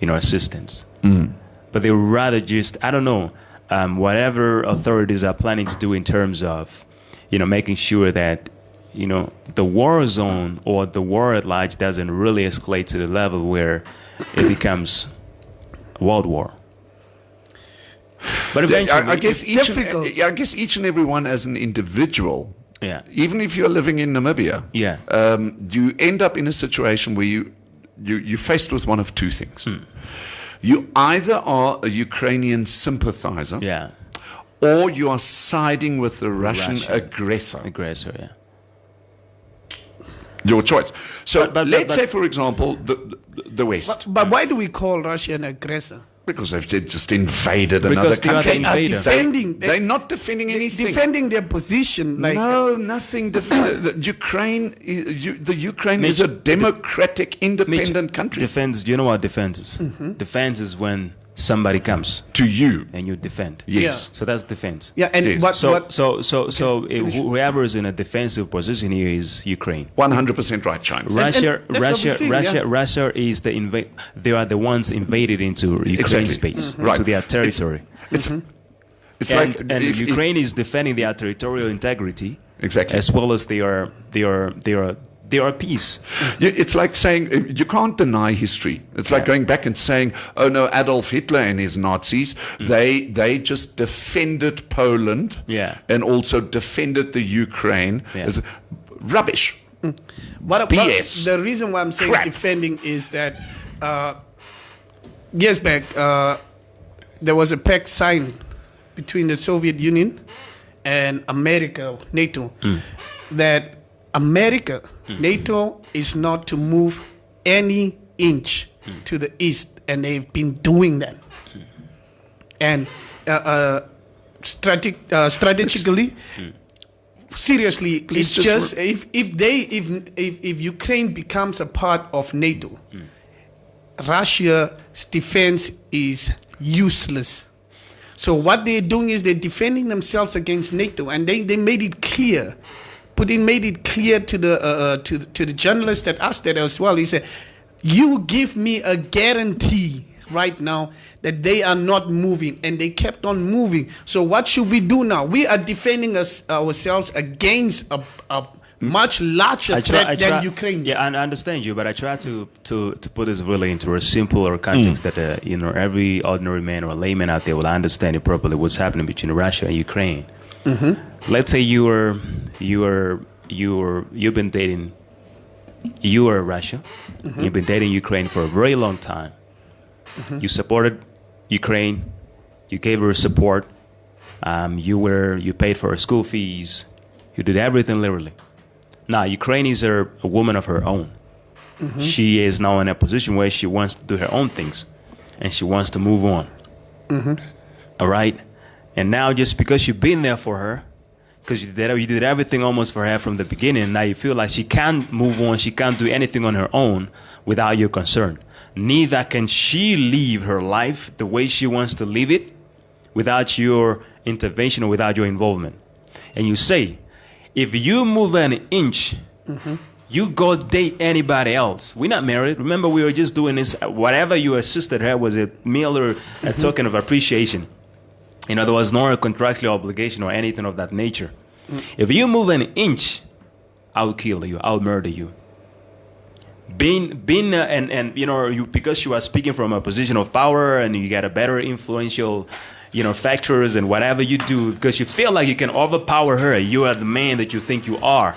assistance. But they would rather just, I don't know, whatever authorities are planning to do in terms of, making sure that, the war zone or the war at large doesn't really escalate to the level where it becomes a world war. But eventually, I guess each and every one as an individual. Yeah. Even if you're living in Namibia, you end up in a situation where you're faced with one of two things. You either are a Ukrainian sympathizer, or you are siding with the Russian aggressor. Your choice. So let's say, for example, the West. But why do we call Russia an aggressor? Because they've just invaded another Because they are country. the They are invader. defending. They're not defending anything. Defending their position. Like No, nothing. The Ukraine, the Ukraine is a democratic, independent country. Defense. Do you know what defense is? Defense is when somebody comes To you, and you defend. yes. So that's defense. yeah, and Yes. Whoever is in a defensive position here is Ukraine. 100% right, China. Russia, and that's what we're seeing, Russia is the They are the ones invaded into Ukraine Exactly. space, Right. to their territory. It's And, like and if- Ukraine is defending their territorial integrity, Exactly. as well as their peace. It's like saying you can't deny history. It's like going back and saying, "Oh no, Adolf Hitler and his Nazis, they just defended Poland, and also defended the Ukraine." Yeah. It's rubbish. What, BS. the reason why I'm saying Crap. defending is that years back there was a pact signed between the Soviet Union and America, NATO, that America, NATO is not to move any inch to the east, and they've been doing that. And strategically, seriously, it's just just if Ukraine becomes a part of NATO, Russia's defense is useless. So what they're doing is they're defending themselves against NATO, and they made it clear. Putin made it clear to the journalist that asked that as well. He said, "You give me a guarantee right now that they are not moving," and they kept on moving. So what should we do now? We are defending ourselves against a much larger threat than Ukraine. Yeah, I understand you, but I try to put this really into a simpler context that every ordinary man or layman out there will understand it properly. What's happening between Russia and Ukraine? Let's say you've been dating. You are Russia. You've been dating Ukraine for a very long time. You supported Ukraine. You gave her support. You paid for her school fees. You did everything literally. Now Ukraine is a woman of her own. She is now in a position where she wants to do her own things, and she wants to move on. All right. And now, just because you've been there for her, because you did everything almost for her from the beginning, now you feel like she can't move on, she can't do anything on her own without your concern. Neither can she live her life the way she wants to live it without your intervention or without your involvement. And you say, if you move an inch, you go date anybody else. We're not married. Remember, we were just doing this. Whatever you assisted her was a meal or a token of appreciation. There was no contractual obligation or anything of that nature. If you move an inch, I'll kill you. I'll murder you. Because you are speaking from a position of power and you got a better influential, factors and whatever you do, because you feel like you can overpower her. You are the man that you think you are.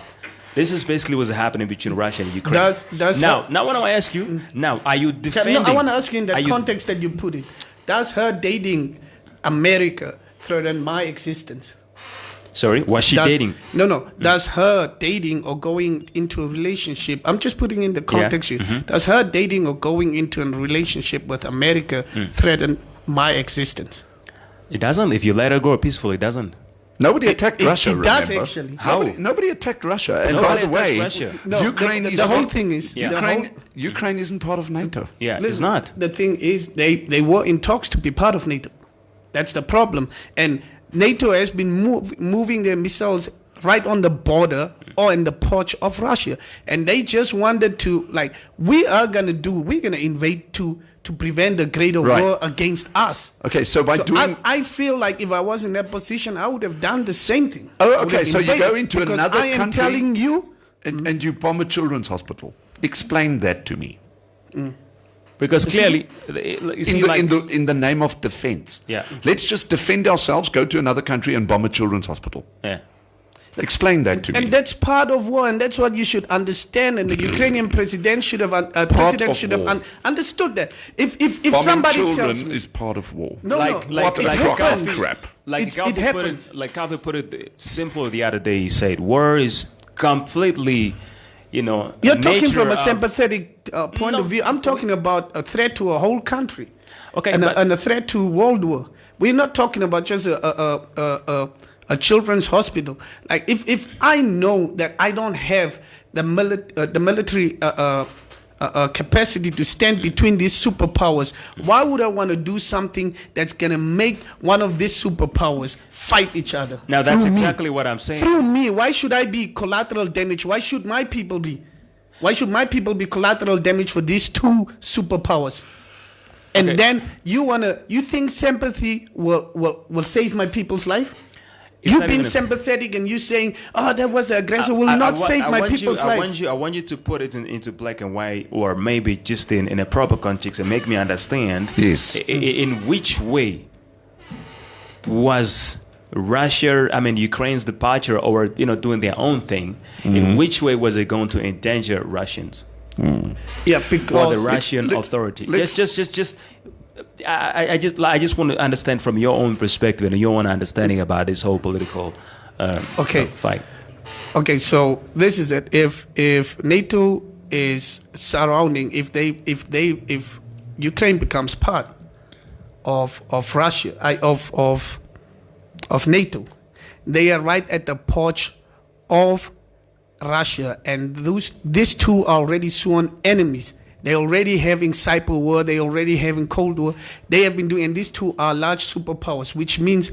This is basically what's happening between Russia and Ukraine. Now, I want to ask you. Now, are you defending? No, I want to ask you in the context that you put it. Does her dating America threaten my existence? Sorry, was she dating? No. Does her dating or going into a relationship, I'm just putting in the context here. Does her dating or going into a relationship with America threaten my existence? It doesn't. If you let her go peacefully, it doesn't. Nobody attacked Russia. It does remember? actually. How? Nobody attacked Russia. And Nobody by the way, attacked Russia. No, Ukraine is the whole thing is Ukraine isn't part of NATO. Yeah, Listen, it's not. The thing is, they were in talks to be part of NATO. That's the problem. And NATO has been moving their missiles right on the border or in the porch of Russia. And they just wanted to, we're going to invade to prevent a greater war against us. Okay, so I feel like if I was in that position, I would have done the same thing. Oh, okay, so you go into because another I am country telling you. and you bomb a children's hospital. Explain that to me. Because clearly, in the name of defense. Yeah. Let's just defend ourselves, go to another country and bomb a children's hospital. Yeah. Explain that to me. And that's part of war, and that's what you should understand. And the Ukrainian president should have understood that. If Bombing somebody children tells me is part of war. crap. Like Calvin put it simpler the other day. He said, "War is completely." You're talking from a sympathetic point of view. I'm talking about a threat to a whole country. Okay, and, but- and a threat to world war. We're not talking about just a children's hospital. Like if I know that I don't have the military capacity to stand between these superpowers, why would I want to do something that's going to make one of these superpowers fight each other? Now that's Through me. exactly what I'm saying. Through me. Why should I be collateral damage? Why should my people be? Why should my people be collateral damage for these two superpowers? And Okay. then you think sympathy will save my people's life? It's You've not been even a- sympathetic and you saying, "Oh, that was the aggressor," will not save my people's life. I want you to put it into black and white, or maybe just in a proper context, and make me understand. Yes. In which way was Russia, Ukraine's departure, or doing their own thing? In which way was it going to endanger Russians Yeah, because or the Russian authority? I just want to understand from your own perspective and your own understanding about this whole political fight. Okay, so this is it. If NATO is surrounding, if Ukraine becomes part of Russia, of NATO, they are right at the porch of Russia, and these two are already sworn enemies. They're already having cyber war. They're already having Cold War. They have been doing, and these two are large superpowers, which means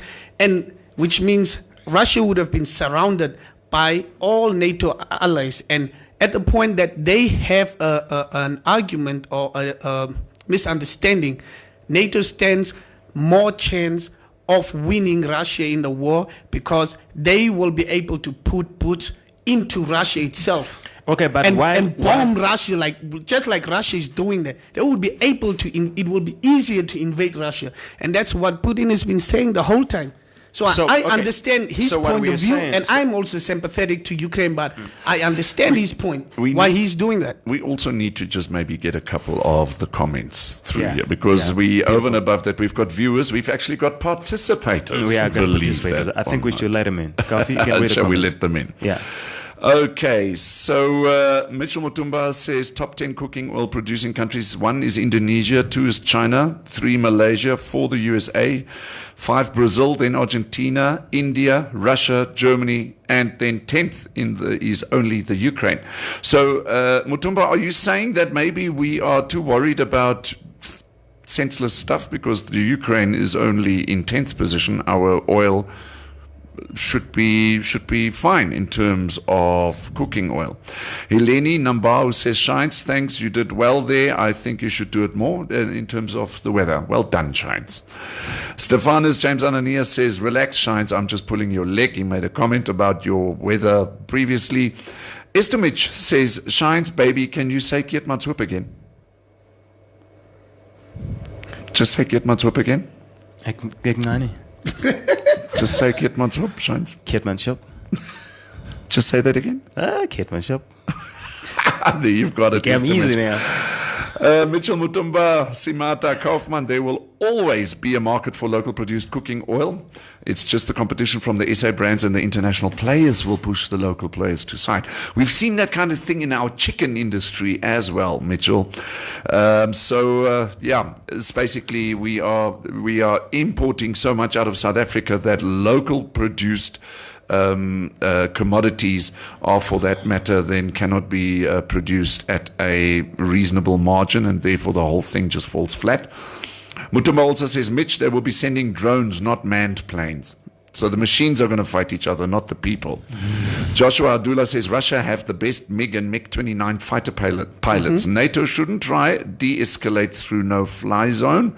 Russia would have been surrounded by all NATO allies. And at the point that they have an argument or a misunderstanding, NATO stands more chance of winning Russia in the war because they will be able to put boots into Russia itself. Okay, but and why bomb Russia just like Russia is doing that. They will be able to. It will be easier to invade Russia, and that's what Putin has been saying the whole time. So I understand his point of view, and I'm also sympathetic to Ukraine, but I understand his point why he's doing that. We also need to just maybe get a couple of the comments through Yeah. here because Yeah. we, over and above that, we've got viewers. We've actually got participators. We are good Believe participators. that I think we online. should let them in. Coffee, you can read the Shall we comments. let them in? Yeah. Okay, so Mitchell Mutumba says top 10 cooking oil producing countries. 1 is Indonesia, 2 is China, 3 Malaysia, 4 the USA, 5 Brazil, then Argentina, India, Russia, Germany, and then 10th is only the Ukraine. So Mutumba, are you saying that maybe we are too worried about senseless stuff because the Ukraine is only in 10th position? Our oil should be fine in terms of cooking oil. Heleni Nambao says, Shines, thanks, you did well there. I think you should do it more in terms of the weather. Well done, Shines. Stephanus James Ananias says, relax, Shines, I'm just pulling your leg. He made a comment about your weather previously. Estomich says, Shines, baby, can you say Kiet Matshoop again? Just say Kiet Matshoop again? Just say Keetmanshop, Shines. Keetmanshop. Just say that again. Keetmanshop. There you've got it. I'm easy now. Mitchell Mutumba, Simata Kaufman, there will always be a market for local produced cooking oil. It's just the competition from the SA brands and the international players will push the local players to side. We've seen that kind of thing in our chicken industry as well, Mitchell. It's basically we are importing so much out of South Africa that local produced commodities are, for that matter, then cannot be produced at a reasonable margin, and therefore the whole thing just falls flat. Mutumba also says, Mitch, they will be sending drones, not manned planes. So the machines are going to fight each other, not the people. Joshua Abdullah says, Russia have the best MiG and MiG-29 fighter pilots. NATO shouldn't try de-escalate through no-fly zone.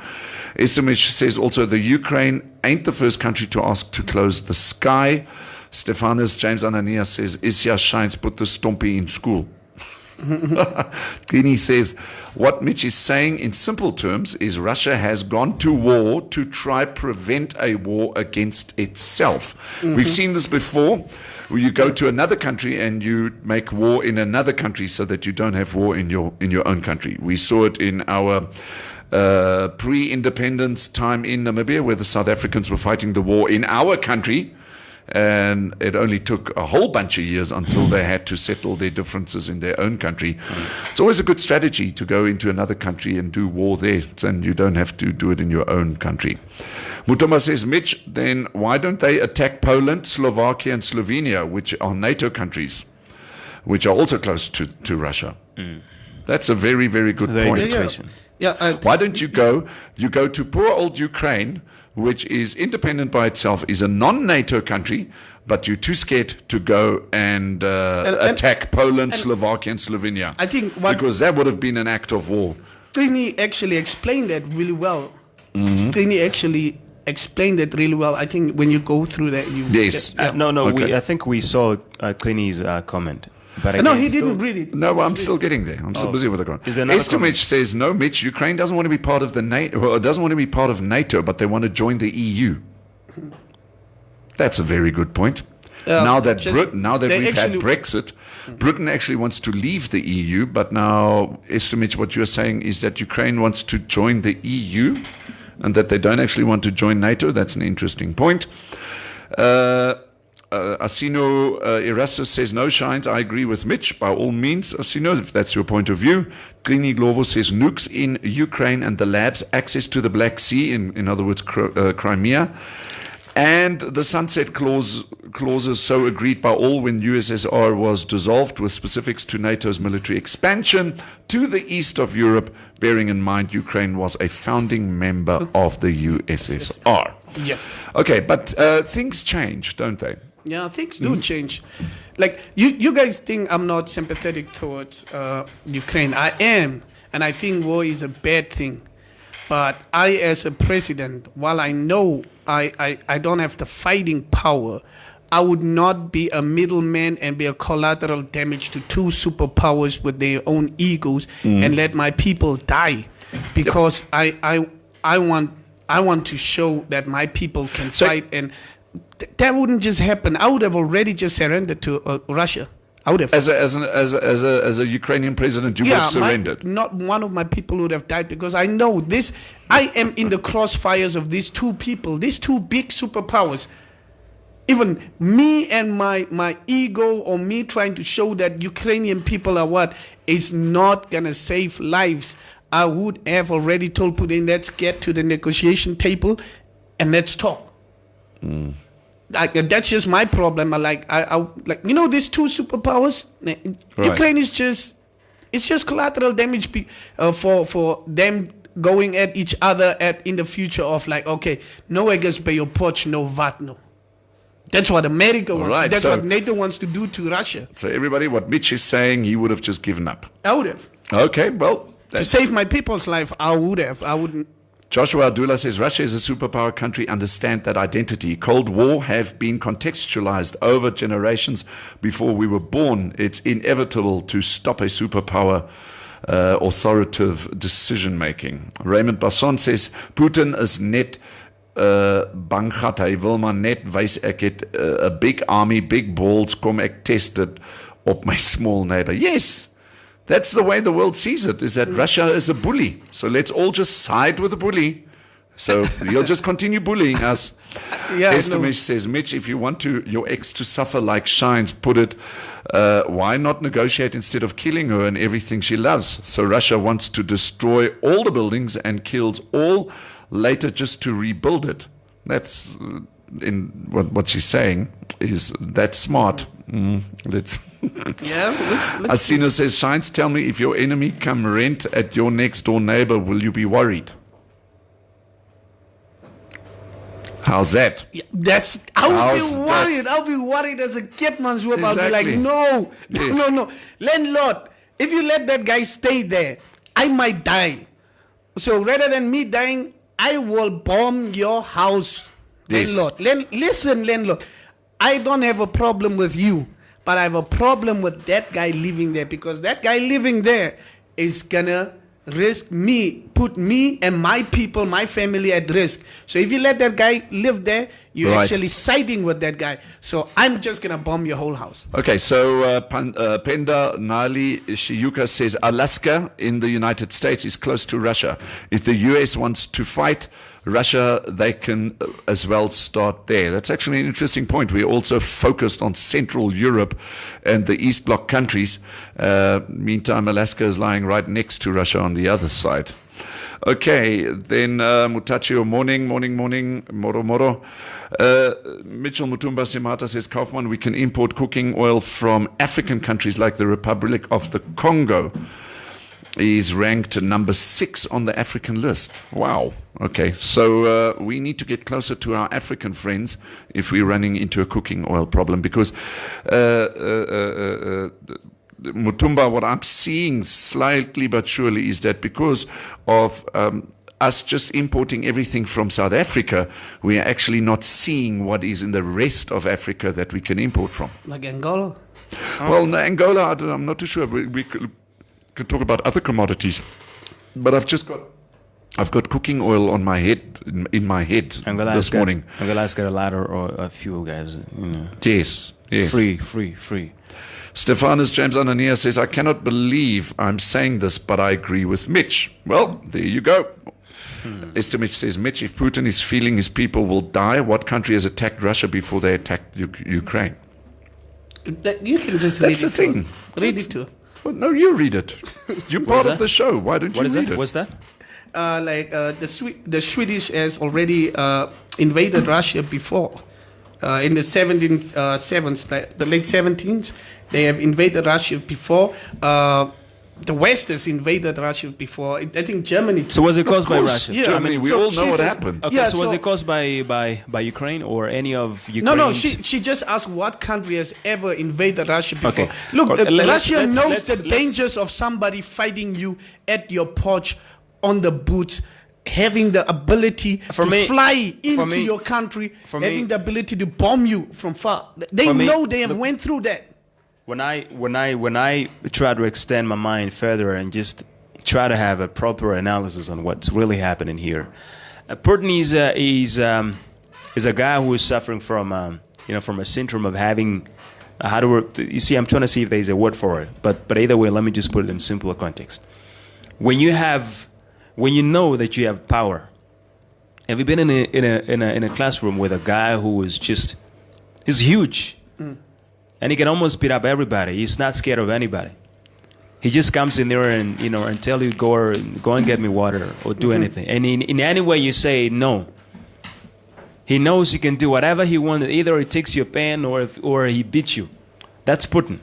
Esimish says also, the Ukraine ain't the first country to ask to close the sky. Stephanus James Ananias says, Isya Shines put the Stompy in school. Guinea says, what Mitch is saying in simple terms is Russia has gone to war to try prevent a war against itself. We've seen this before, where you go to another country and you make war in another country so that you don't have war in your own country. We saw it in our pre-independence time in Namibia, where the South Africans were fighting the war in our country, And it only took a whole bunch of years until they had to settle their differences in their own country. It's always a good strategy to go into another country and do war there, and you don't have to do it in your own country. Mutoma says, Mitch, then why don't they attack Poland, Slovakia, and Slovenia, which are NATO countries, which are also close to Russia? That's a very, very good point. Why don't you go to poor old Ukraine, which is independent by itself, is a non-NATO country, but you're too scared to go and attack Poland, Slovakia, and Slovenia. I think because that would have been an act of war. Trini actually explained that really well. Trini actually explained that really well. I think when you go through that, you yes. I think we saw Trini's comment. But no, he didn't read it. No, I'm still getting there. I'm still busy with the comment. Estomich says, no, Mitch, Ukraine doesn't want to be part of the NATO, well, doesn't want to be part of NATO, but they want to join the EU. That's a very good point. Now that we've had Brexit, Britain actually wants to leave the EU, but now, Estomich, what you're saying is that Ukraine wants to join the EU and that they don't actually want to join NATO. That's an interesting point. Asino Erastus says, no shines. I agree with Mitch. By all means, Asino, if that's your point of view. Trini Glovo says, nukes in Ukraine and the labs, access to the Black Sea, in other words, Crimea. And the sunset clauses so agreed by all when USSR was dissolved, with specifics to NATO's military expansion to the east of Europe, bearing in mind Ukraine was a founding member of the USSR. Yeah. Okay, but things change, don't they? Yeah, things do change. Like, you guys think I'm not sympathetic towards Ukraine. I am, and I think war is a bad thing. But I, as a president, while I know I don't have the fighting power, I would not be a middleman and be a collateral damage to two superpowers with their own egos and let my people die. Because I want to show that my people can fight, and that wouldn't just happen. I would have already just surrendered to Russia. I would have. As a Ukrainian president, you would have surrendered. Not one of my people would have died, because I know this. I am in the crossfires of these two people, these two big superpowers. Even me and my ego, or me trying to show that Ukrainian people are what, is not gonna save lives. I would have already told Putin, let's get to the negotiation table and let's talk. Like, that's just my problem. I these two superpowers. Right. Ukraine is just collateral damage for them going at each other in the future of like, okay, no against your porch, no VAT, no. That's what America wants. Right, that's what NATO wants to do to Russia. So everybody, what Mitch is saying, he would have just given up. I would have. Okay, well, to save my people's life, I would have. I wouldn't. Joshua Abdullah says, Russia is a superpower country. Understand that identity. Cold War have been contextualized over generations before we were born. It's inevitable to stop a superpower authoritative decision making. Raymond Basson says, Putin is net bang gat. Hy wil maar net wys ek het a big army, big balls, kom ek test dit op my small neighbor. Yes. That's the way the world sees it, is that Russia is a bully. So let's all just side with the bully. So you'll just continue bullying us. Estamish says, Mitch, if you want your ex to suffer like Shines put it, why not negotiate instead of killing her and everything she loves? So Russia wants to destroy all the buildings and kills all later just to rebuild it. That's in what she's saying is that's smart. Let's Asina says, Shines, tell me, if your enemy come rent at your next door neighbor, will you be worried? How's that? Yeah, I would be worried. I'll be worried as a kid, man's whoop. I'll be like, no. Landlord, if you let that guy stay there, I might die. So rather than me dying, I will bomb your house. Yes. Landlord. Listen, landlord. I don't have a problem with you, but I have a problem with that guy living there, because that guy living there is gonna risk me put me and my people, my family at risk. So if you let that guy live there, you're Right. actually siding with that guy. So I'm just going to bomb your whole house. Okay, so Penda Nali Shiyuka says Alaska in the United States is close to Russia. If the US wants to fight Russia, they can as well start there. That's actually an interesting point. We're also focused on Central Europe and the East Bloc countries. Meantime, Alaska is lying right next to Russia on the other side. Okay, then Mutachio, morning, moro. Mitchell Mutumba Simata says, Kaufman, we can import cooking oil from African countries like the Republic of the Congo. He's ranked number 6 on the African list. Wow. Okay, so we need to get closer to our African friends if we're running into a cooking oil problem, because Mutumba, what I'm seeing slightly but surely is that because of us just importing everything from South Africa, we are actually not seeing what is in the rest of Africa that we can import from. Like Angola? Well, no, Angola, I'm not too sure. We could talk about other commodities, but I've got cooking oil on my head, in my head this morning. Angola's got a ladder or a fuel, guys. You know. Yes. Free. Stephanus James Anania says, I cannot believe I'm saying this, but I agree with Mitch. Well, there you go. Estimich says, Mitch, if Putin is feeling his people will die, what country has attacked Russia before they attacked Ukraine? You can just read That's the it thing. Read it too. Well, no, you read it. You're part of the show. Why don't you read it? What's that? The Swedish has already invaded Russia before. In the 17th, the late 17th, they have invaded Russia before. The West has invaded Russia before. I think Germany. So was it caused by Russia? Yeah, Germany, we all know what happened. Okay, Yeah, so was it caused by Ukraine or any of Ukraine? No. She just asked what country has ever invaded Russia before. Okay. Look, Russia knows let's- the dangers of somebody fighting you at your porch on the boots, having the ability to fly into your country, having the ability to bomb you from far. They know they have went through that. When I try to extend my mind further and just try to have a proper analysis on what's really happening here, Putin is a guy who is suffering from from a syndrome of having you see, I'm trying to see if there's a word for it, but either way, let me just put it in simpler context. When you know that you have power, have you been in a classroom with a guy who is he's huge? And he can almost beat up everybody. He's not scared of anybody. He just comes in there and and tell you go and get me water or do anything. And in any way you say no, he knows he can do whatever he wants. Either he takes your pen or he beats you. That's Putin,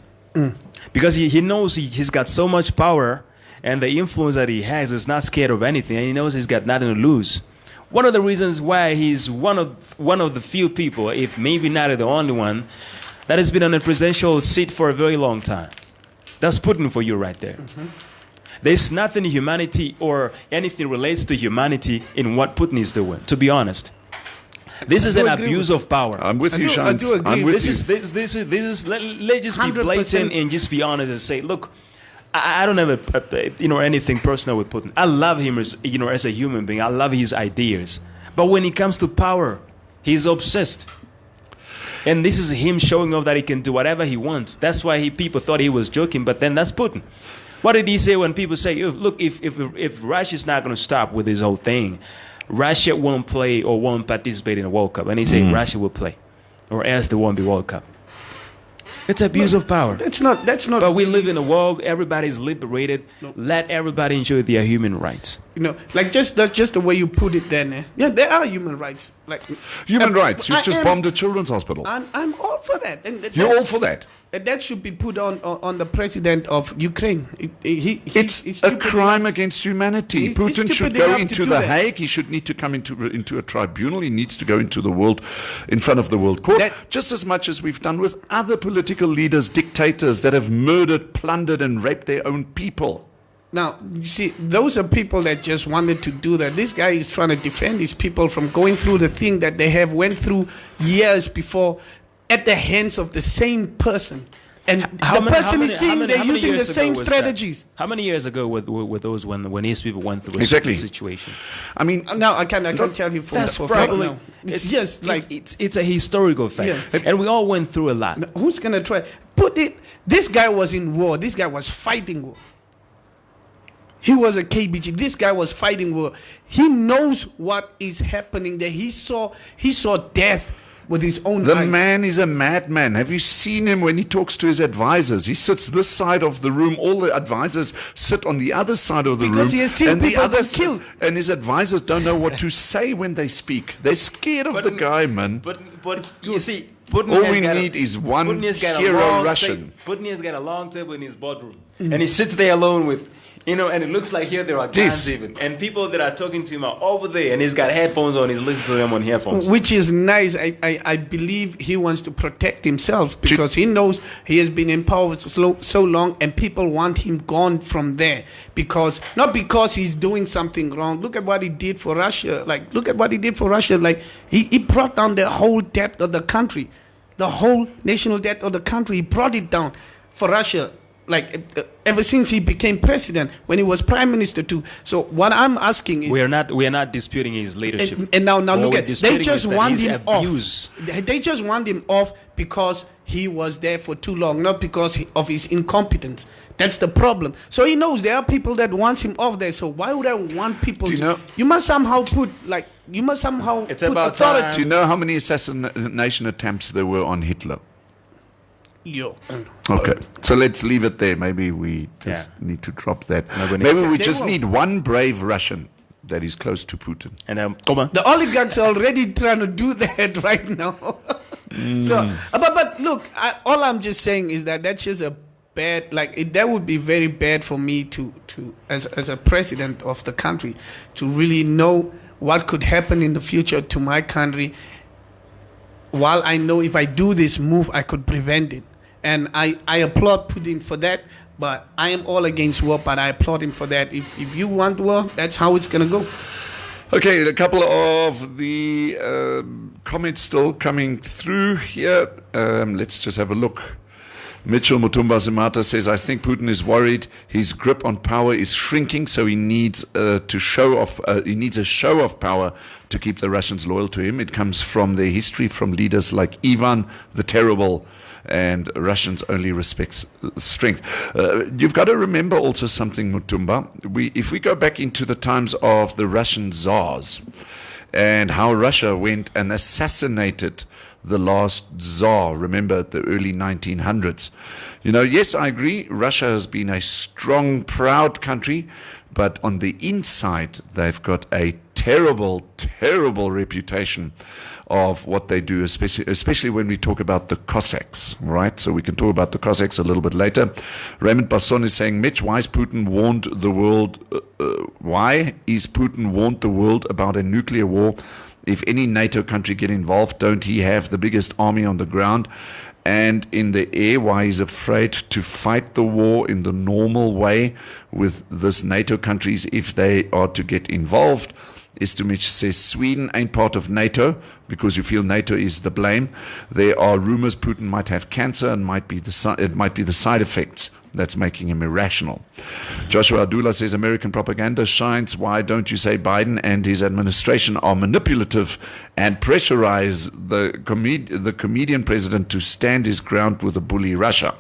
because he knows he's got so much power and the influence that he has is not scared of anything, and he knows he's got nothing to lose. One of the reasons why he's one of the few people, if maybe not the only one, that has been on a presidential seat for a very long time. That's Putin for you right there. There's nothing humanity or anything relates to humanity in what Putin is doing, to be honest. This is an abuse of power. I'm with you, Shans. I'm with you. This is let's just be blatant and just be honest and say, look, I don't have anything personal with Putin. I love him as a human being. I love his ideas. But when it comes to power, he's obsessed. And this is him showing off that he can do whatever he wants. That's why people thought he was joking, but then that's Putin. What did he say when people say, look, if Russia's not going to stop with this whole thing, Russia won't play or won't participate in the World Cup. And he said Russia will play, or else there won't be World Cup. It's abuse of power. That's not. But we live in a world, everybody's liberated. No. Let everybody enjoy their human rights. Like that's just the way you put it then. Eh? Yeah, there are human rights. Like human rights. You just bombed a children's hospital. I'm all for that. You're all for that. That should be put on the president of Ukraine. It's a crime against humanity. Putin should go into The Hague. He should need to come into a tribunal. He needs to go into in front of the World Court, just as much as we've done with other political leaders, dictators that have murdered, plundered, and raped their own people. Now, you see, those are people that just wanted to do that. This guy is trying to defend these people from going through the thing that they have went through years before, at the hands of the same person. And the person is seeing they're using the same strategies. How many years ago were those when his people went through a Exactly. situation? I mean, Now I can't tell you for That's for probably fact now. It's just like it's a historical fact, and we all went through a lot. who's gonna try put it? This guy was in war. This guy was fighting war. He was a KBG. This guy was fighting war. He knows what is happening there. He saw death with his own the eyes. man is a madman. Have you seen him when he talks to his advisors? He sits this side of the room. All the advisors sit on the other side of the room. Because he has seen people get killed. And his advisors don't know what to say when they speak. They're scared of the guy, man. But you see, Putin All has we got need is one Putin has got a hero long Russian. Putin has got a long table in his boardroom, and he sits there alone with, and it looks like here there are guns even, and people that are talking to him are over there, and he's got headphones on. He's listening to them on headphones, which is nice. I believe he wants to protect himself because he knows he has been in power so long, and people want him gone from there not because he's doing something wrong. Look at what he did for Russia. Like he brought down the whole debt of the country, the whole national debt of the country. He brought it down for Russia. Like ever since he became president, when he was prime minister too. So what I'm asking is, we are not disputing his leadership. And now look at, they just want him abuse. off. They just want him off because he was there for too long, not because of his incompetence. That's the problem. So he knows there are people that want him off there. So why would I want people to? You must somehow put It's about authority. time. Do you know how many assassination attempts there were on Hitler? Okay, so let's leave it there. Maybe we just need to drop that. Maybe we just need one brave Russian that is close to Putin. And the oligarchs are already trying to do that right now. So, but look, all I'm just saying is that's just a bad. That would be very bad for me to as a president of the country to really know what could happen in the future to my country. While I know if I do this move, I could prevent it. And I applaud Putin for that, but I am all against war, but I applaud him for that. If you want war, that's how it's going to go. Okay, a couple of the comments still coming through here. Let's just have a look. Mitchell Mutumba Zimata says, I think Putin is worried his grip on power is shrinking, so he needs to show off. He needs a show of power to keep the Russians loyal to him. It comes from their history, from leaders like Ivan the Terrible, and Russians only respect strength. You've got to remember also something, Mutumba. If we go back into the times of the Russian czars and how Russia went and assassinated the last czar, remember, at the early 1900s. Yes, I agree, Russia has been a strong, proud country, but on the inside, they've got a terrible, terrible reputation of what they do, especially when we talk about the Cossacks, right? So we can talk about the Cossacks a little bit later. Raymond Basson is saying, Mitch, why is Putin warned the world about a nuclear war? If any NATO country get involved, don't he have the biggest army on the ground and in the air? Why he's afraid to fight the war in the normal way with this NATO countries if they are to get involved? Estimich says Sweden ain't part of NATO because you feel NATO is the blame. There are rumors Putin might have cancer and it might be the side effects that's making him irrational. Joshua Adula says American propaganda shines. Why don't you say Biden and his administration are manipulative and pressurize the comedian president to stand his ground with a bully Russia?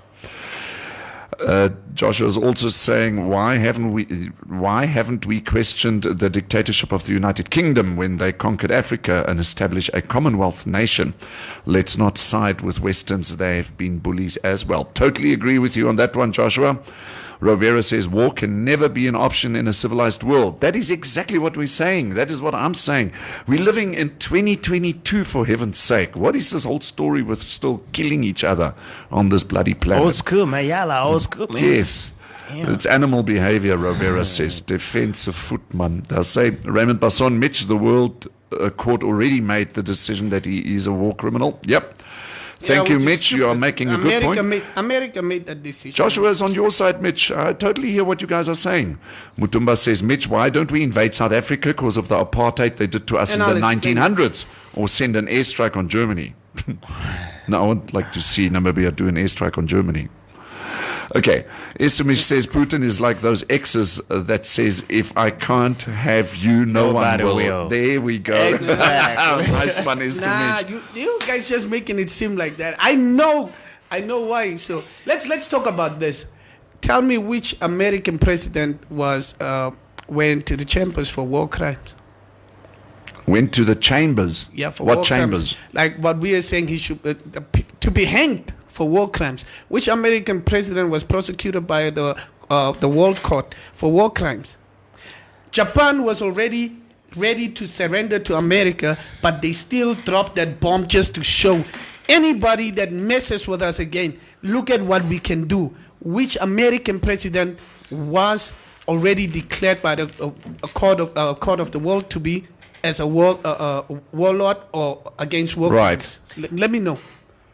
Joshua is also saying, why haven't we questioned the dictatorship of the United Kingdom when they conquered Africa and established a Commonwealth nation? Let's not side with Westerns. They have been bullies as well. Totally agree with you on that one, Joshua. Rovera says war can never be an option in a civilized world. That is exactly what we're saying. That is what I'm saying. We're living in 2022, for heaven's sake. What is this whole story with still killing each other on this bloody planet? Old school, man. Yala, old school, man. Yes. Damn. It's animal behavior, Rovera says. Defensive footman. They'll say, Raymond Basson, Mitch, the world court already made the decision that he is a war criminal. Yep. Thank you, Mitch. You are making a good point. America made that decision. Joshua is on your side, Mitch. I totally hear what you guys are saying. Mutumba says, Mitch, why don't we invade South Africa because of the apartheid they did to us in the 1900s? Or send an airstrike on Germany? No, I would like to see Namibia do an airstrike on Germany. Okay, Istamish says Putin is like those exes that says, if I can't have you, no Nobody one will. will. There we go. Exactly. Nice one, Istamish. Nah, you guys just making it seem like that. I know why. So let's talk about this. Tell me which American president went to the chambers for war crimes. Went to the chambers. Yeah, for what war chambers? crimes. Like what we are saying, he should to be hanged for war crimes. Which American president was prosecuted by the World Court for war crimes? Japan was already ready to surrender to America, but they still dropped that bomb just to show anybody that messes with us again, look at what we can do. Which American president was already declared by the court of the world to be as a warlord or against war crimes? Let me know.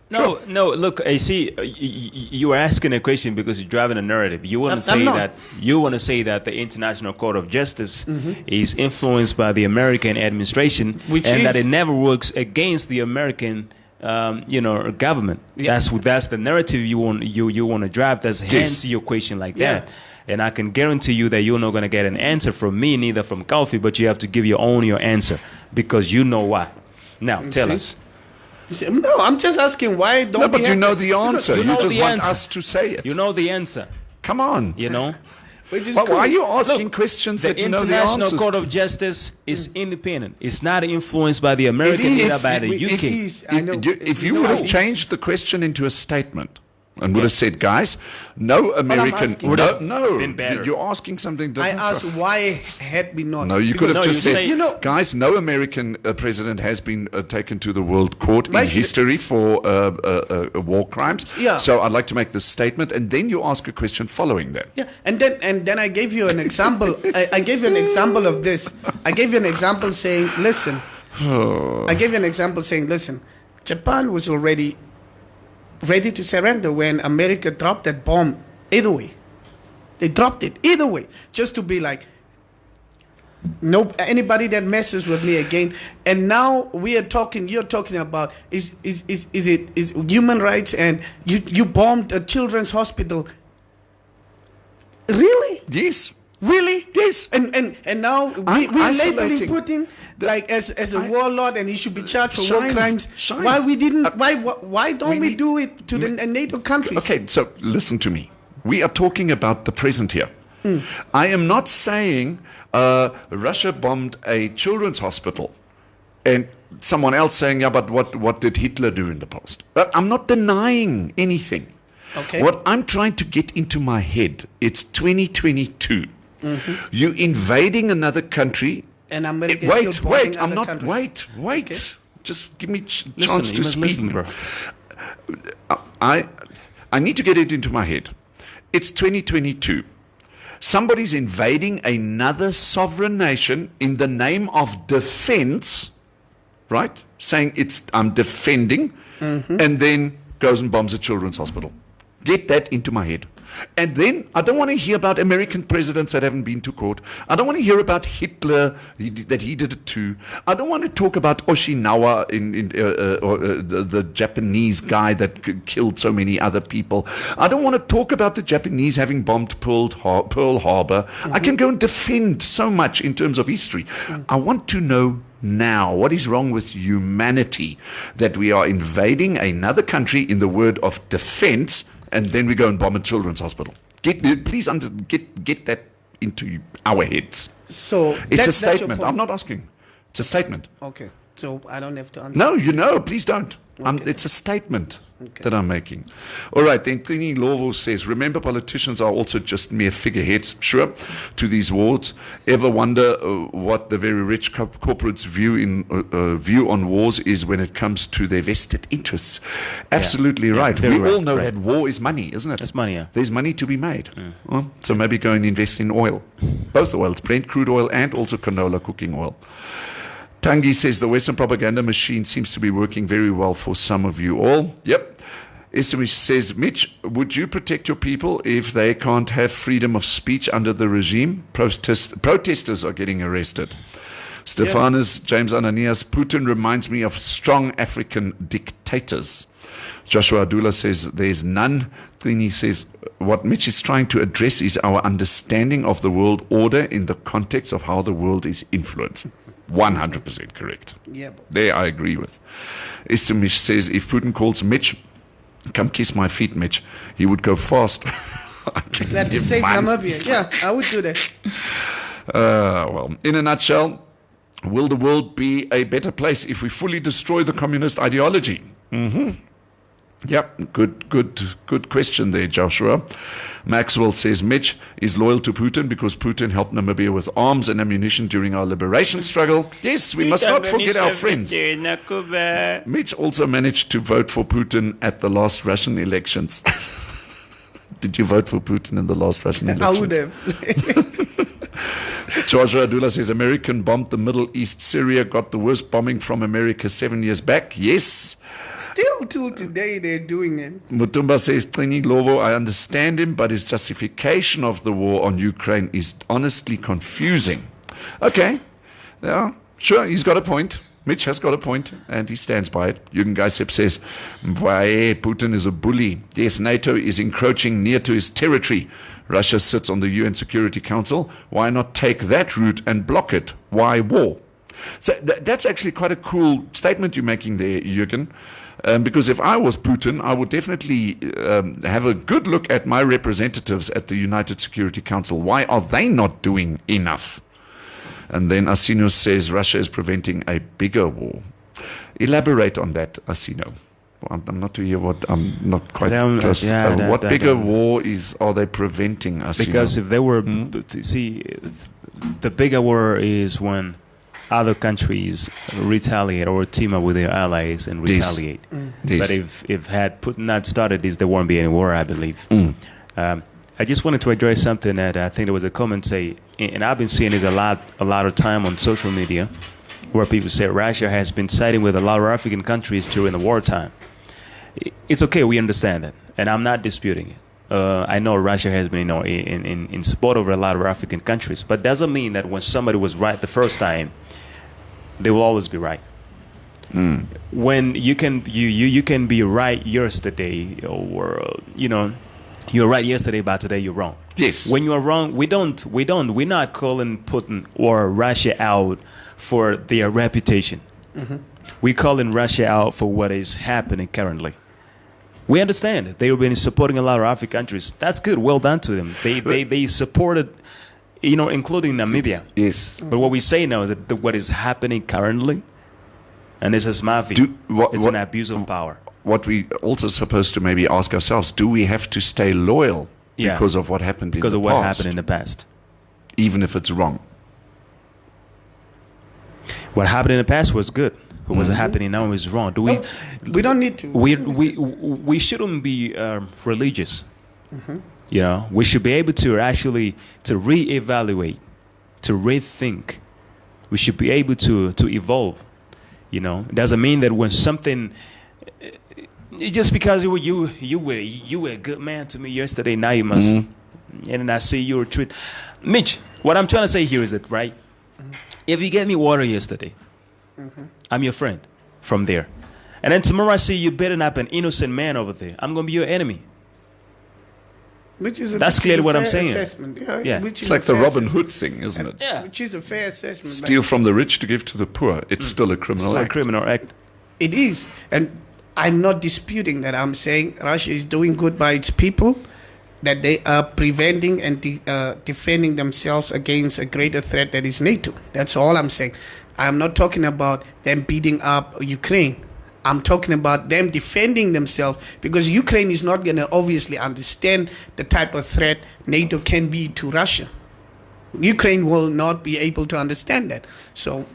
No, look, I see you are asking a question because you're driving a narrative. You want to say that the International Court of Justice is influenced by the American administration, that it never works against the American government. Yeah. That's the narrative you want to drive. That's hence your question like that. And I can guarantee you that you're not going to get an answer from me, neither from Kofi, but you have to give your answer because you know why. Now, tell us. No, I'm just asking why don't No, but we you know the answer. You You know just the want answer. us to say it. You know the answer, Come on. you know. Which is Why cool. are you asking Look, questions the that you know the International answers Court to? of Justice is independent. It's not influenced by the It American, is. neither by the It UK. is. I know. If you know would have it is. changed the question into a statement and would have said, guys, no American, asking- no, been better. you're asking something I different. asked why had we not. No, you could have No, just you said, say- You know- guys, no American president has been taken to the World Court in Right. history for war crimes. Yeah. So I'd like to make this statement, and then you ask a question following that. Yeah, and then I gave you an example. I gave you an example of this. I gave you an example saying, listen. I gave you an example saying, listen. Japan was already ready to surrender when America dropped that bomb. Either way, they dropped it. Either way, just to be like, no, anybody that messes with me again. And now we are talking. You're talking about is human rights, and you bombed a children's hospital. Really? Yes. Really? Yes. And now we're labeling isolating Putin like as a warlord, and he should be charged for war Shines, crimes. shines. Why we didn't? Why don't we need- do it to the NATO countries? Okay, so listen to me. We are talking about the present here. I am not saying Russia bombed a children's hospital and someone else saying, yeah, but what did Hitler do in the past? I'm not denying anything. Okay. What I'm trying to get into my head, it's 2022. You invading another country. And America Wait, is still bombing wait, I'm other not, countries. wait. Okay. Just give me chance Listen, to you must speak. listen, bro. I need to get it into my head. It's 2022. Somebody's invading another sovereign nation in the name of defense, right? Saying I'm defending, and then goes and bombs a children's hospital. Get that into my head. And then I don't want to hear about American presidents that haven't been to court. I don't want to hear about Hitler, that he did it too. I don't want to talk about Oshinawa, the Japanese guy that killed so many other people. I don't want to talk about the Japanese having bombed Pearl Harbor. I can go and defend so much in terms of history. I want to know now what is wrong with humanity that we are invading another country in the word of defense, and then we go and bomb a children's hospital. Please get that into our heads. So It's a that's your statement. point. I'm not asking. It's a statement. Okay, so I don't have to answer. No, please don't. Okay. It's a statement Okay. that I'm making. All right, then Trini Lovo says, remember politicians are also just mere figureheads, sure, to these wars. Ever wonder what the very rich corporates' view on wars is when it comes to their vested interests? Absolutely right. very We all right, know right. that war is money, isn't it? That's money, yeah. There's money to be made. Well, so maybe go and invest in oil. Both oils, Brent crude oil and also canola cooking oil. Tangi says the Western propaganda machine seems to be working very well for some of you all. Yep. Estimish says, Mitch, would you protect your people if they can't have freedom of speech under the regime? Protesters are getting arrested. Stephanus, James Ananias, Putin reminds me of strong African dictators. Joshua Adula says there's none. Trini says what Mitch is trying to address is our understanding of the world order in the context of how the world is influenced. 100% correct. Yeah. There I agree with. Esther Mish says if Putin calls Mitch, come kiss my feet, Mitch, he would go fast. Glad to save Namibia. Yeah, I would do that. Well, in a nutshell, will the world be a better place if we fully destroy the communist ideology? Yep, good question there, Joshua. Maxwell says Mitch is loyal to Putin because Putin helped Namibia with arms and ammunition during our liberation struggle. Yes, we must not forget our friends. Mitch also managed to vote for Putin at the last Russian elections. Did you vote for Putin in the last Russian elections? I would have. Joshua Adula says American bombed the Middle East. Syria got the worst bombing from America 7 years back. Yes. Still till today they're doing it. Mutumba says, Trini Lovo, I understand him, but his justification of the war on Ukraine is honestly confusing. Okay. Yeah, sure, he's got a point. Mitch has got a point, and he stands by it. Jürgen Geisep says, Putin is a bully. Yes, NATO is encroaching near to his territory. Russia sits on the UN Security Council. Why not take that route and block it? Why war? So that's actually quite a cool statement you're making there, Jürgen. Because if I was Putin, I would definitely have a good look at my representatives at the United Security Council. Why are they not doing enough? And then Asino says Russia is preventing a bigger war. Elaborate on that, Asino. I'm not to hear what I'm not quite close. What bigger war are they preventing, Asino? Because if they were, see, the bigger war is when other countries retaliate or team up with their allies and retaliate. But if had Putin not started this, there won't be any war, I believe. I just wanted to address something that I think there was a comment say, and I've been seeing this a lot of time on social media, where people say Russia has been siding with a lot of African countries during the wartime. It's okay, we understand that, and I'm not disputing it. I know Russia has been, in support of a lot of African countries, but doesn't mean that when somebody was right the first time, they will always be right. When you can be right yesterday, or you're right yesterday, but today you're wrong. Yes. When you are wrong, we're not calling Putin or Russia out for their reputation. We're calling Russia out for what is happening currently. We understand they've been supporting a lot of African countries. That's good. Well done to them. They supported, including Namibia. Yes. But what we say now is that what is happening currently, and this is my view, it's an abuse of power. What we also supposed to maybe ask ourselves, do we have to stay loyal because of what happened in the past? Because of what happened in the past. Even if it's wrong. What happened in the past was good. What was happening now is wrong. We don't need to. We shouldn't be religious. We should be able to actually to reevaluate, to rethink. We should be able to evolve. It doesn't mean that when something, just because you were a good man to me yesterday, now you must. And then I see you treat. Mitch, what I'm trying to say here is that, right? If you gave me water yesterday, I'm your friend from there. And then tomorrow I see you beating up an innocent man over there. I'm going to be your enemy. That's clearly what I'm saying. Yeah. It's like the Robin Hood thing, isn't it? Yeah. Which is a fair assessment. Steal from the rich to give to the poor. It's still a criminal act. A criminal act. It is. And I'm not disputing that. I'm saying Russia is doing good by its people, that they are preventing and defending themselves against a greater threat that is NATO. That's all I'm saying. I'm not talking about them beating up Ukraine. I'm talking about them defending themselves, because Ukraine is not going to obviously understand the type of threat NATO can be to Russia. Ukraine will not be able to understand that. So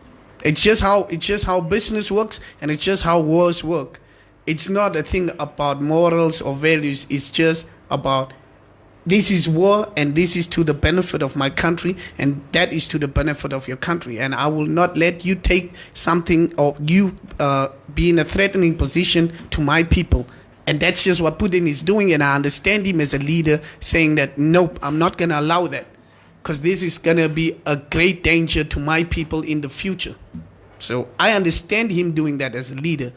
it's just how business works, and it's just how wars work. It's not a thing about morals or values. It's just about this is war, and this is to the benefit of my country, and that is to the benefit of your country. And I will not let you take something, or you be in a threatening position to my people. And that's just what Putin is doing. And I understand him as a leader saying that, nope, I'm not going to allow that. because this is going to be a great danger to my people in the future. So I understand him doing that as a leader.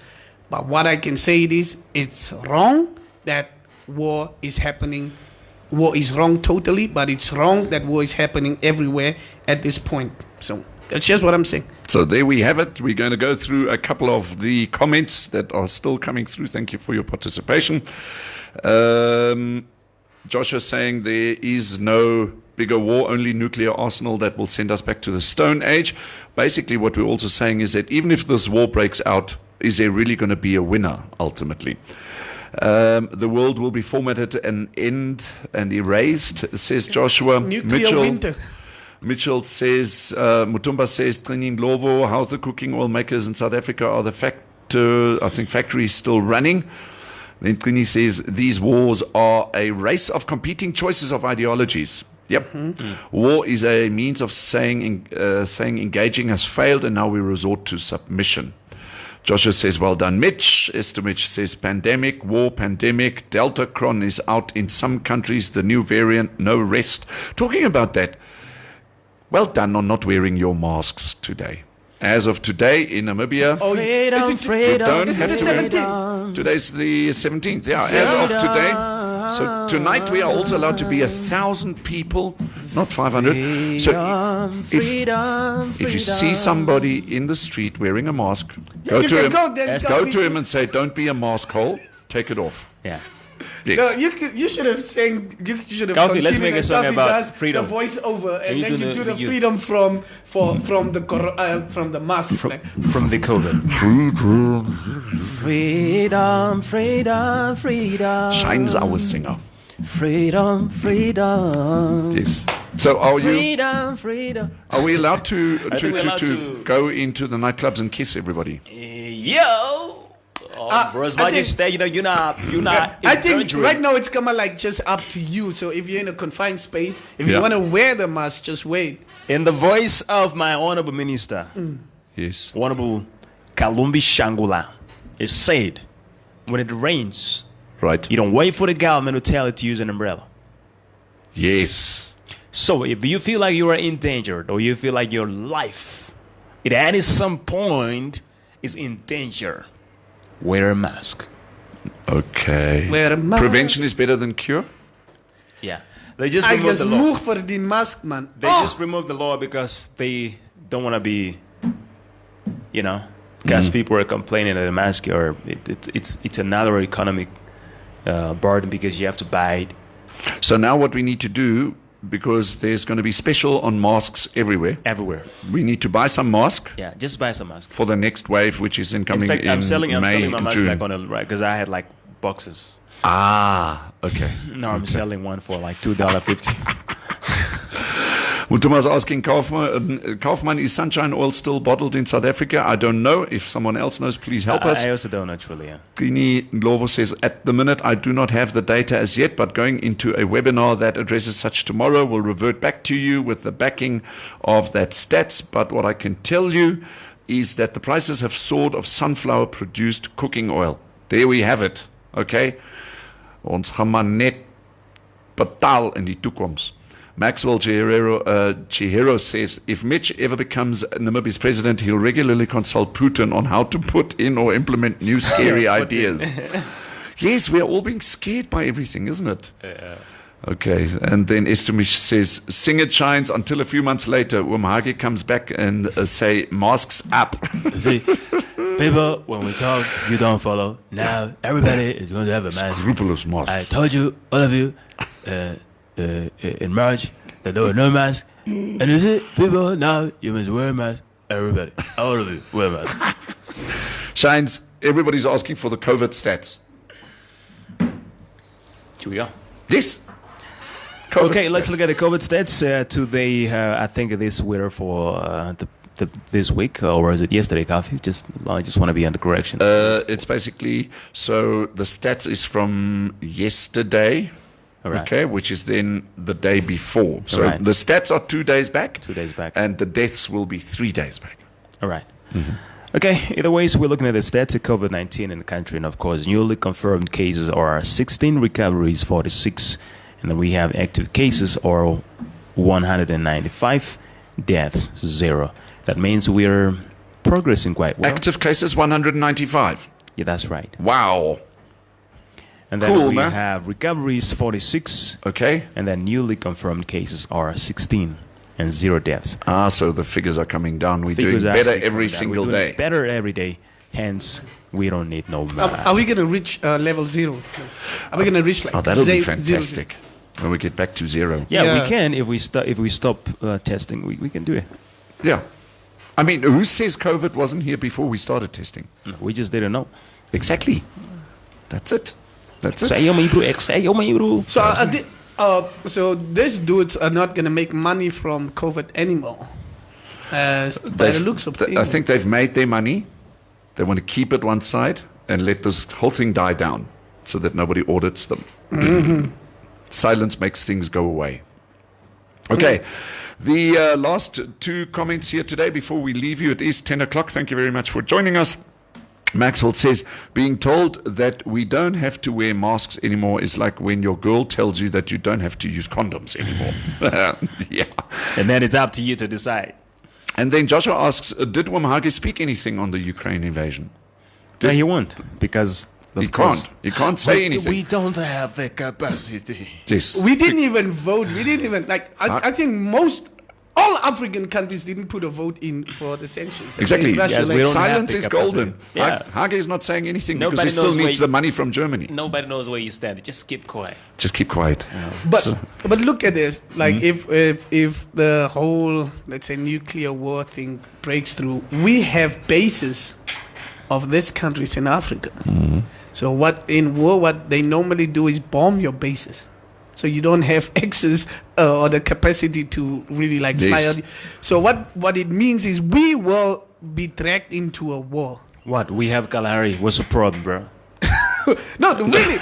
But what I can say is it's wrong that war is happening. War is wrong totally, but it's wrong that war is happening everywhere at this point. So that's just what I'm saying. So there we have it. We're going to go through a couple of the comments that are still coming through. Thank you for your participation. Joshua saying there is no bigger war, only nuclear arsenal that will send us back to the Stone Age. Basically, what we're also saying is that even if this war breaks out, is there really going to be a winner ultimately? The world will be formatted and end and erased, says Joshua. Nuclear winter. Mitchell says, Mutumba says, Training Lovo, how's the cooking oil makers in South Africa? Are the factories still running? Then Trini says, these wars are a race of competing choices of ideologies. Yep. War is a means of saying engaging has failed and now we resort to submission. Joshua says, well done, Mitch. Esther Mitch says, pandemic, war, pandemic. Deltacron is out in some countries. The new variant, no rest. Talking about that, well done on not wearing your masks today. As of today in Namibia, you don't have to wear it. Today's the 17th. Yeah, as of today. So tonight we are also allowed to be 1,000 people, not 500. So if you see somebody in the street wearing a mask, go to him and say, "Don't be a mask hole. Take it off." Yeah. Yes. No, you should have sang. You should have Coffee, continued. let's make a song about does freedom. The voice over, and you then do you do the- the you- freedom from the mask. From the COVID. Freedom, freedom, freedom. Shine's our singer. Freedom, freedom. Yes. So are you? Freedom, freedom. Are we allowed to I think we're allowed to to- go into the nightclubs and kiss everybody? Yo! For as much as that, you're not I think encouraging. right now it's kind of like just up to you. So if you're in a confined space, if you Yeah. want to wear the mask, just wait. In the voice of my honorable minister, Yes. Honorable Kalumbi Shangula, it said, when it rains, Right. you don't wait for the government to tell you to use an umbrella. Yes. So if you feel like you are endangered or you feel like your life at some point is in danger, wear a mask. Okay. Wear a mask. Prevention is better than cure. Yeah. They just I removed guess the law. move for the mask, man. They just removed the law because they don't want to be, because people are complaining that the mask are it's another economic burden because you have to buy it. So now what we need to do, because there's going to be special on masks everywhere, Everywhere. we need to buy some mask Yeah, just buy some masks. for the next wave, which is incoming In fact, in I'm selling May my and mask June. like on a right because I had like boxes. Ah, okay. Now I'm selling one for like $2.50. Mutuma's asking, Kaufman, is sunshine oil still bottled in South Africa? I don't know. If someone else knows, please help us. I also don't actually. Yeah. Trini Lovo says, at the minute, I do not have the data as yet, but going into a webinar that addresses such tomorrow will revert back to you with the backing of that stats. But what I can tell you is that the prices have soared of sunflower-produced cooking oil. There we have it. Okay? Ons gaan maar net betaal in die toekoms. Maxwell Chihiro says, if Mitch ever becomes Namibia's president, he'll regularly consult Putin on how to put in or implement new scary ideas. Yes, we're all being scared by everything, isn't it? Okay, and then Estemish says, sing it shines until a few months later, Umhage comes back and say, masks up. See, people, when we talk, you don't follow. Now everybody is going to have a mask. Scrupulous masks. I told you, all of you, in March, that there were no masks. And you see, people, now you must wear a mask. Everybody, all of you, wear a mask. Shines, everybody's asking for the COVID stats. Here we go. Yes. COVID Okay, let's stats. look at the COVID stats. Today, I think this were for this week, or was it yesterday, Coffee? I just want to be under correction. It's basically, so the stats is from yesterday, All right. okay, which is then the day before. So All right. the stats are 2 days back. 2 days back. And the deaths will be 3 days back. All right. Okay, either way, so we're looking at the stats of COVID-19 in the country. And of course, newly confirmed cases are 16, recoveries 46. And then we have active cases or 195. Deaths, 0. That means we're progressing quite well. Active cases 195. Yeah, that's right. Wow. And then Cool, we man. have recoveries, 46. Okay. And then newly confirmed cases are 16 and 0 deaths. So the figures are coming down. We're Figures doing are better actually every coming down. single We're doing day. better every day. Hence, we don't need no mask. Are we going to reach level 0? Are we going to reach like Oh, that'll be zero, fantastic. When we get back to 0. Yeah, Yeah. we can if we stop testing. We can do it. Yeah. I mean, who says COVID wasn't here before we started testing? We just didn't know. Exactly. That's it. That's it. Say yo, my bro. Say yo, my bro. So so these dudes are not going to make money from COVID anymore. By the looks of things. I think they've made their money. They want to keep it one side and let this whole thing die down so that nobody audits them. Silence makes things go away. Okay. The last 2 comments here today before we leave you. It is 10 o'clock. Thank you very much for joining us. Maxwell says, being told that we don't have to wear masks anymore is like when your girl tells you that you don't have to use condoms anymore. Yeah. And then it's up to you to decide. And then Joshua asks, did Wamhage speak anything on the Ukraine invasion? No, he won't because He can't. He can't say anything. We don't have the capacity. Yes. We didn't even vote. We didn't even I think all African countries didn't put a vote in for the sanctions. Exactly. Against Russia. Yes, we don't Silence have is the capacity. golden. Yeah. Hage is not saying anything Nobody because he still knows needs where the money from Germany. Nobody knows where you stand. Just keep quiet. Just keep quiet. But look at this. Like if the whole, let's say, nuclear war thing breaks through, we have bases of these countries in Africa. So what they normally do is bomb your bases. So you don't have access or the capacity to really like fly Yes. out. So what it means is we will be dragged into a war. What? We have Kalahari. What's the problem, bro? No, really.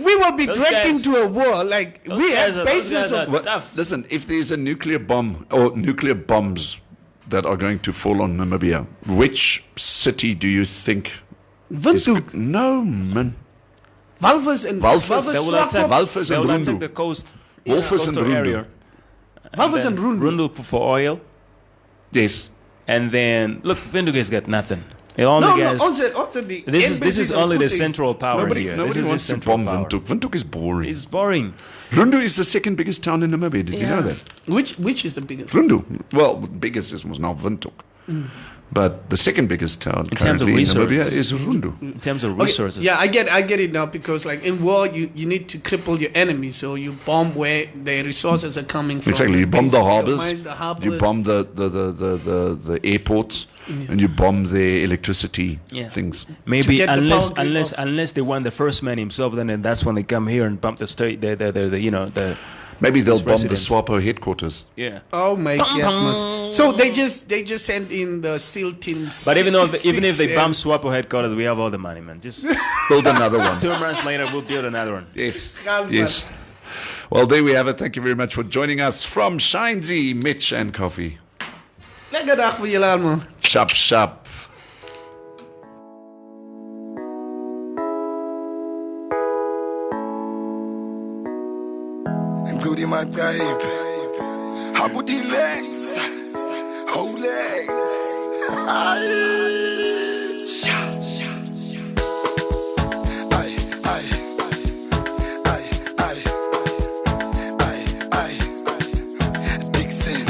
We will be those dragged guys- into a war. Like we guys have are- those bases guys are- of. Well, Tough. listen, if there's a nuclear bomb or nuclear bombs that are going to fall on Namibia, which city do you think is Windhoek, No, man. Walvis and Walvis. They will Swakop, attack. Walvis They and will attack Rundu. the coast. Walvis and coastal Rundu. area. Walvis and Rundu. Rundu for oil, Yes. and then look, Windhoek has got nothing. It only No, gets. also the This is embassies only and the footing. central power here. This is wants just to central bomb power. Windhoek. Windhoek is boring. It's boring. Rundu is the second biggest town in Namibia. Did you know that? Which is the biggest? Rundu. Well, the biggest was now Windhoek. But the second biggest town In terms of currently in Namibia resources. is Rundu. In terms of Okay, resources. yeah, I get it now because like in war you need to cripple your enemy, so you bomb where the resources are coming from. Exactly. You bomb Basically, the harbors. mines, the harbors. You bomb the airports, and you bomb the electricity Yeah. things. Maybe get the unless power grid off. unless they want the first man himself, then that's when they come here and bump the state. The Maybe they'll Its bomb the residents. SWAPO headquarters. yeah. Oh my goodness! So they just send in the SEAL teams. But even if they bomb SWAPO headquarters, we have all the money, man. Just Build another one. 2 months later, we'll build another one. Yes. Calma. Yes. Well, there we have it. Thank you very much for joining us from Shinesy, Mitch, and Coffee. Lekker dag voor jullie allemaal. Shap, shap. Including my type. How would he legs? Whole legs. Dixon.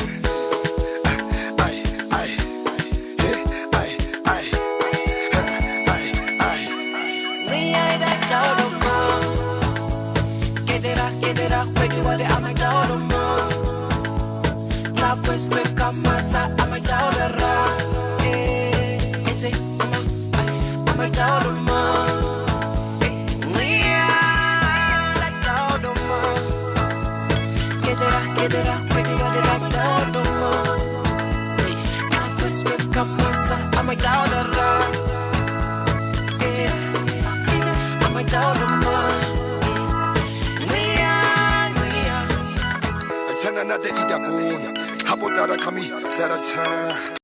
I'm a Tana na de idakuna. Hapo dara kami dara time.